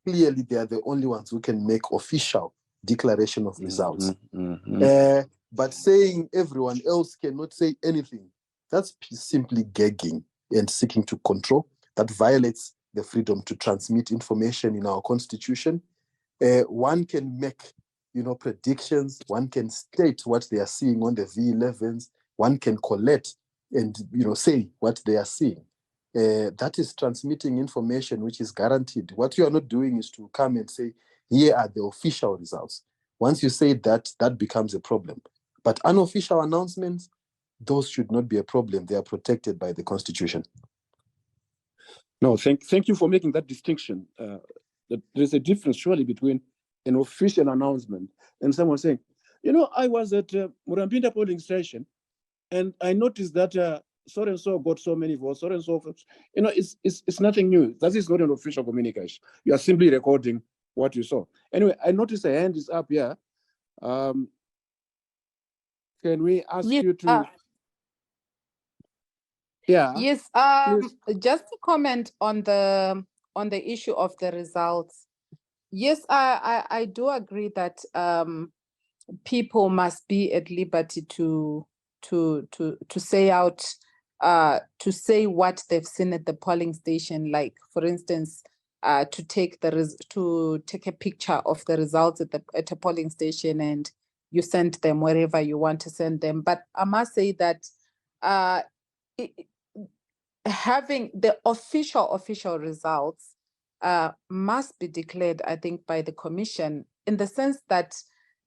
[SPEAKER 7] clearly they are the only ones who can make official declaration of results. But saying everyone else cannot say anything, that's simply gagging and seeking to control. That violates the freedom to transmit information in our constitution. One can make, predictions. One can state what they are seeing on the V11s. One can collect and, say what they are seeing. That is transmitting information which is guaranteed. What you are not doing is to come and say, here are the official results. Once you say that, that becomes a problem. But unofficial announcements, those should not be a problem. They are protected by the Constitution.
[SPEAKER 2] No, thank you for making that distinction. There's a difference surely between an official announcement and someone saying, I was at Murambinda polling station and I noticed that so and so got so many votes, so and so. It's nothing new. That is not an official communication. You are simply recording what you saw. Anyway, I noticed a hand is up here. Can we ask you to?
[SPEAKER 5] Yes. Just to comment on the issue of the results. Yes, I do agree that people must be at liberty to say out, to say what they've seen at the polling station. Like, for instance, to take a picture of the results at a polling station and you send them wherever you want to send them. But I must say that having the official results must be declared, I think, by the Commission, in the sense that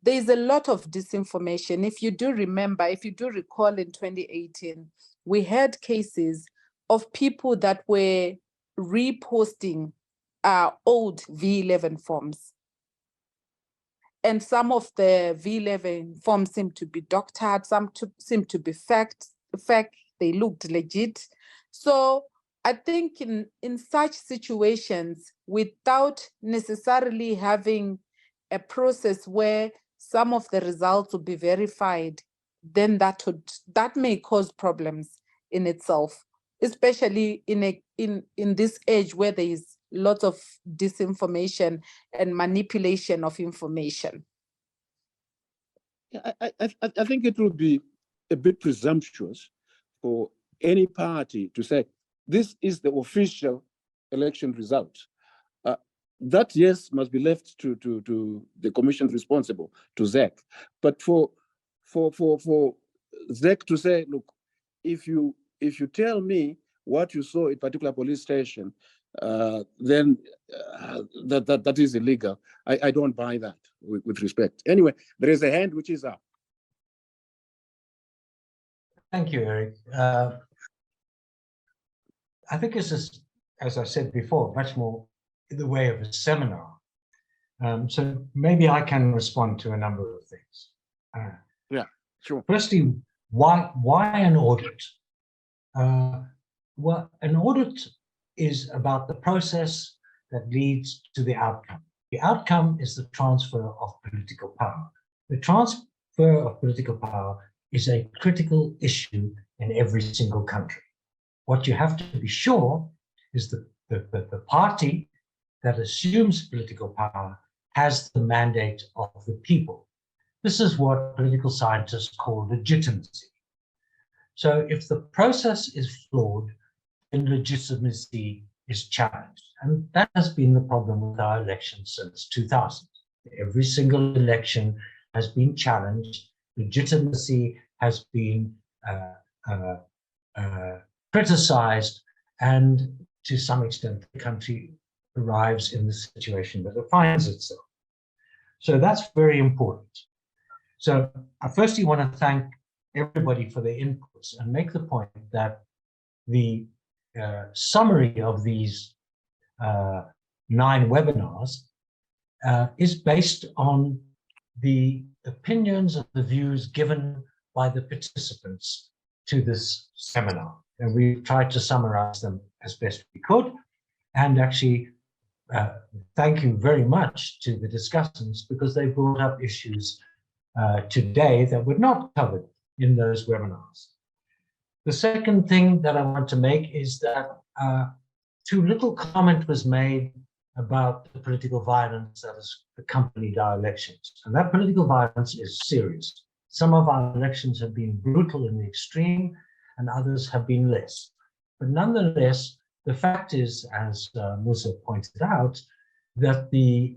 [SPEAKER 5] there is a lot of disinformation. If you do recall in 2018, we had cases of people that were reposting old V11 forms. And some of the V11 forms seem to be doctored, some seem to be fake, they looked legit. So I think in such situations, without necessarily having a process where some of the results will be verified, then that may cause problems in itself, especially in this age where there is lots of disinformation and manipulation of information.
[SPEAKER 2] I think it would be a bit presumptuous for any party to say, this is the official election result. That, yes, must be left to the commission responsible, to ZEC. But for ZEC to say, look, if you tell me what you saw at a particular police station, then that is illegal. I don't buy that, with respect. Anyway, there is a hand which is up.
[SPEAKER 3] Thank you, Eric. I think this is, as I said before, much more in the way of a seminar. So maybe I can respond to a number of things.
[SPEAKER 2] Yeah, sure.
[SPEAKER 3] Firstly, why an audit? Well, an audit is about the process that leads to the outcome. The outcome is the transfer of political power. The transfer of political power is a critical issue in every single country. What you have to be sure is that the party that assumes political power has the mandate of the people. This is what political scientists call legitimacy. So if the process is flawed, then legitimacy is challenged. And that has been the problem with our elections since 2000. Every single election has been challenged. Legitimacy has been criticized, and to some extent, the country arrives in the situation that it finds itself. So that's very important. So I firstly want to thank everybody for their inputs and make the point that the summary of these 9 webinars is based on the opinions and the views given by the participants to this seminar. And we tried to summarize them as best we could. And actually, thank you very much to the discussants, because they brought up issues today that were not covered in those webinars. The second thing that I want to make is that too little comment was made about the political violence that has accompanied our elections. And that political violence is serious. Some of our elections have been brutal in the extreme, and others have been less. But nonetheless, the fact is, as Musa pointed out, that the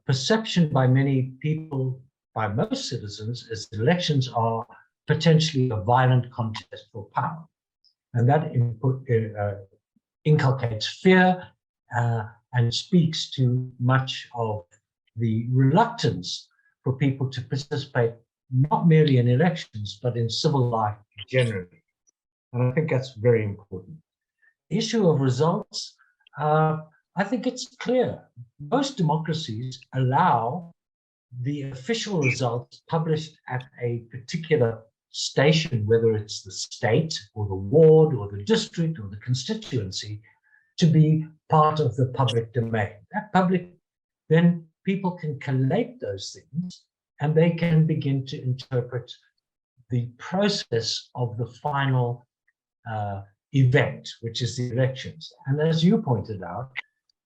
[SPEAKER 3] perception by many people, by most citizens, is elections are potentially a violent contest for power. And that inculcates fear and speaks to much of the reluctance for people to participate, not merely in elections, but in civil life generally. And I think that's very important. The issue of results, I think it's clear. Most democracies allow the official results published at a particular station, whether it's the state or the ward or the district or the constituency, to be part of the public domain. That public, then people can collate those things and they can begin to interpret the process of the final event, which is the elections. And as you pointed out,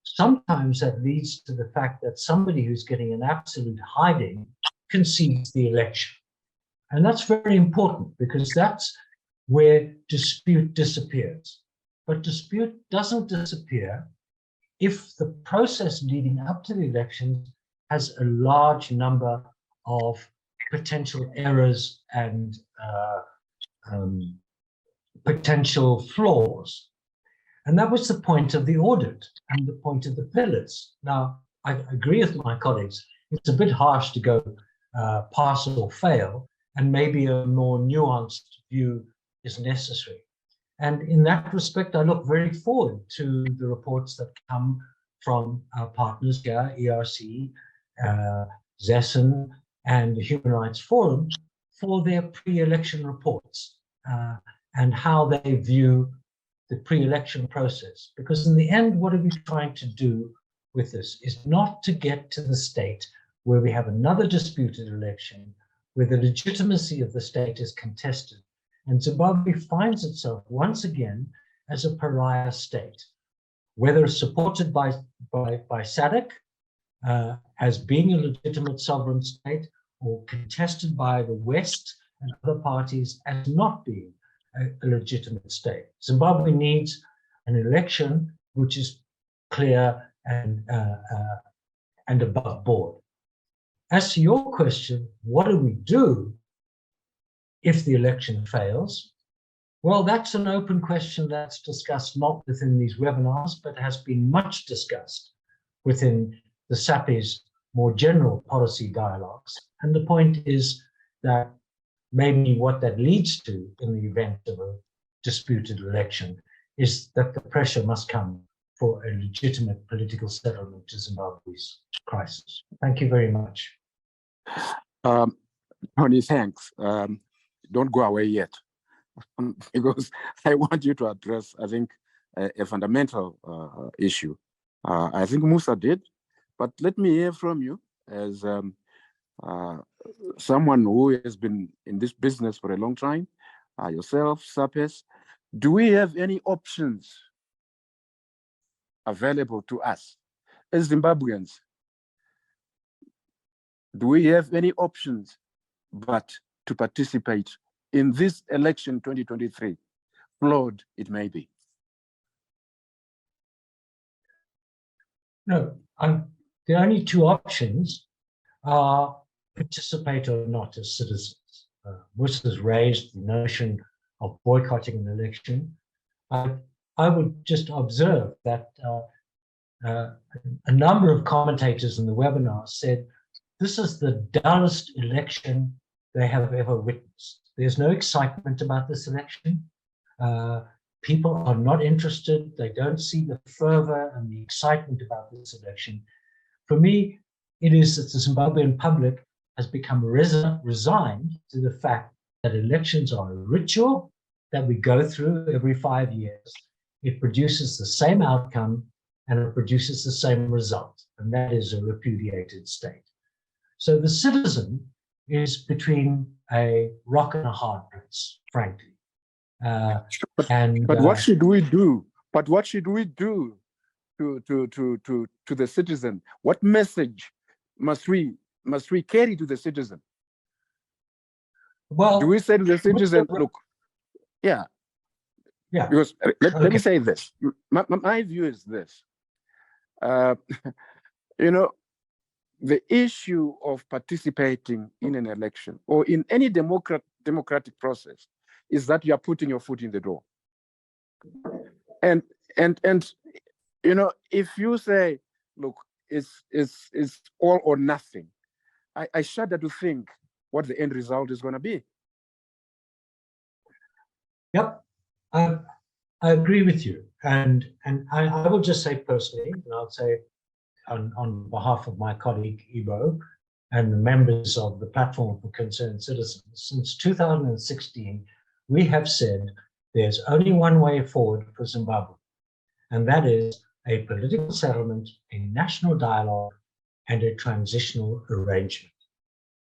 [SPEAKER 3] sometimes that leads to the fact that somebody who's getting an absolute hiding concedes the election. And that's very important, because that's where dispute disappears. But dispute doesn't disappear if the process leading up to the election has a large number of potential errors and potential flaws. And that was the point of the audit and the point of the pillars. Now, I agree with my colleagues, it's a bit harsh to go pass or fail, and maybe a more nuanced view is necessary. And in that respect, I look very forward to the reports that come from our partners here, ERC, ZESN, and the Human Rights Forum, for their pre-election reports and how they view the pre-election process. Because in the end, what are we trying to do with this is not to get to the state where we have another disputed election, where the legitimacy of the state is contested, and Zimbabwe finds itself once again as a pariah state, whether supported by SADC as being a legitimate sovereign state, or contested by the West and other parties as not being a legitimate state. Zimbabwe needs an election which is clear and above board. As to your question, what do we do if the election fails? Well, that's an open question that's discussed not within these webinars, but has been much discussed within the SAPES more general policy dialogues. And the point is that maybe what that leads to in the event of a disputed election is that the pressure must come for a legitimate political settlement to Zimbabwe's crisis. Thank you very much.
[SPEAKER 2] Tony, thanks. Don't go away yet, because I want you to address, I think, a fundamental issue. I think Musa did, but let me hear from you as someone who has been in this business for a long time, yourself, SAPES. Do we have any options available to us as Zimbabweans, do we have any options but to participate in this election 2023, flawed it may be?
[SPEAKER 3] No, the only two options are participate or not as citizens. Which has raised the notion of boycotting an election. I would just observe that a number of commentators in the webinar said this is the dullest election they have ever witnessed. There's no excitement about this election. People are not interested. They don't see the fervor and the excitement about this election. For me, it is that the Zimbabwean public has become resigned to the fact that elections are a ritual that we go through every 5 years. It produces the same outcome and it produces the same result, and that is a repudiated state. So the citizen is between a rock and a hard place, frankly.
[SPEAKER 2] But what should we do? But what should we do to the citizen? What message must we carry to the citizen?
[SPEAKER 3] Well,
[SPEAKER 2] do we say to the citizen, look, yeah, because let me say this. My view is this. You know, the issue of participating in an election or in any democratic process is that you are putting your foot in the door. And you know, if you say, look, it's all or nothing, I shudder to think what the end result is going to be.
[SPEAKER 3] Yep, I agree with you, and I will just say personally, and I'll say on behalf of my colleague Ibo and the members of the Platform for Concerned Citizens, since 2016, we have said there's only one way forward for Zimbabwe, and that is a political settlement, a national dialogue, and a transitional arrangement.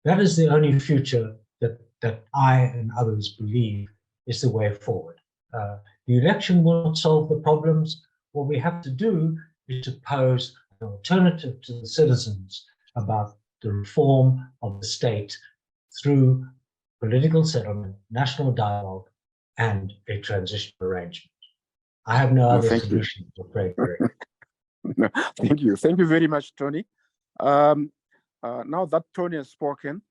[SPEAKER 3] That is the only future that I and others believe is the way forward. The election will not solve the problems. What we have to do is to pose an alternative to the citizens about the reform of the state through political settlement, national dialogue, and a transitional arrangement. I have no other solution, I'm afraid, Greg.
[SPEAKER 2] No, thank you. Thank you very much, Tony. Now that Tony has spoken,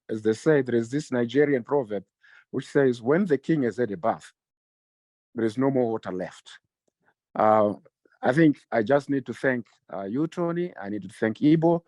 [SPEAKER 2] as they say, there is this Nigerian proverb which says, when the king has had a bath, there is no more water left. I think I just need to thank you, Tony. I need to thank Ibo.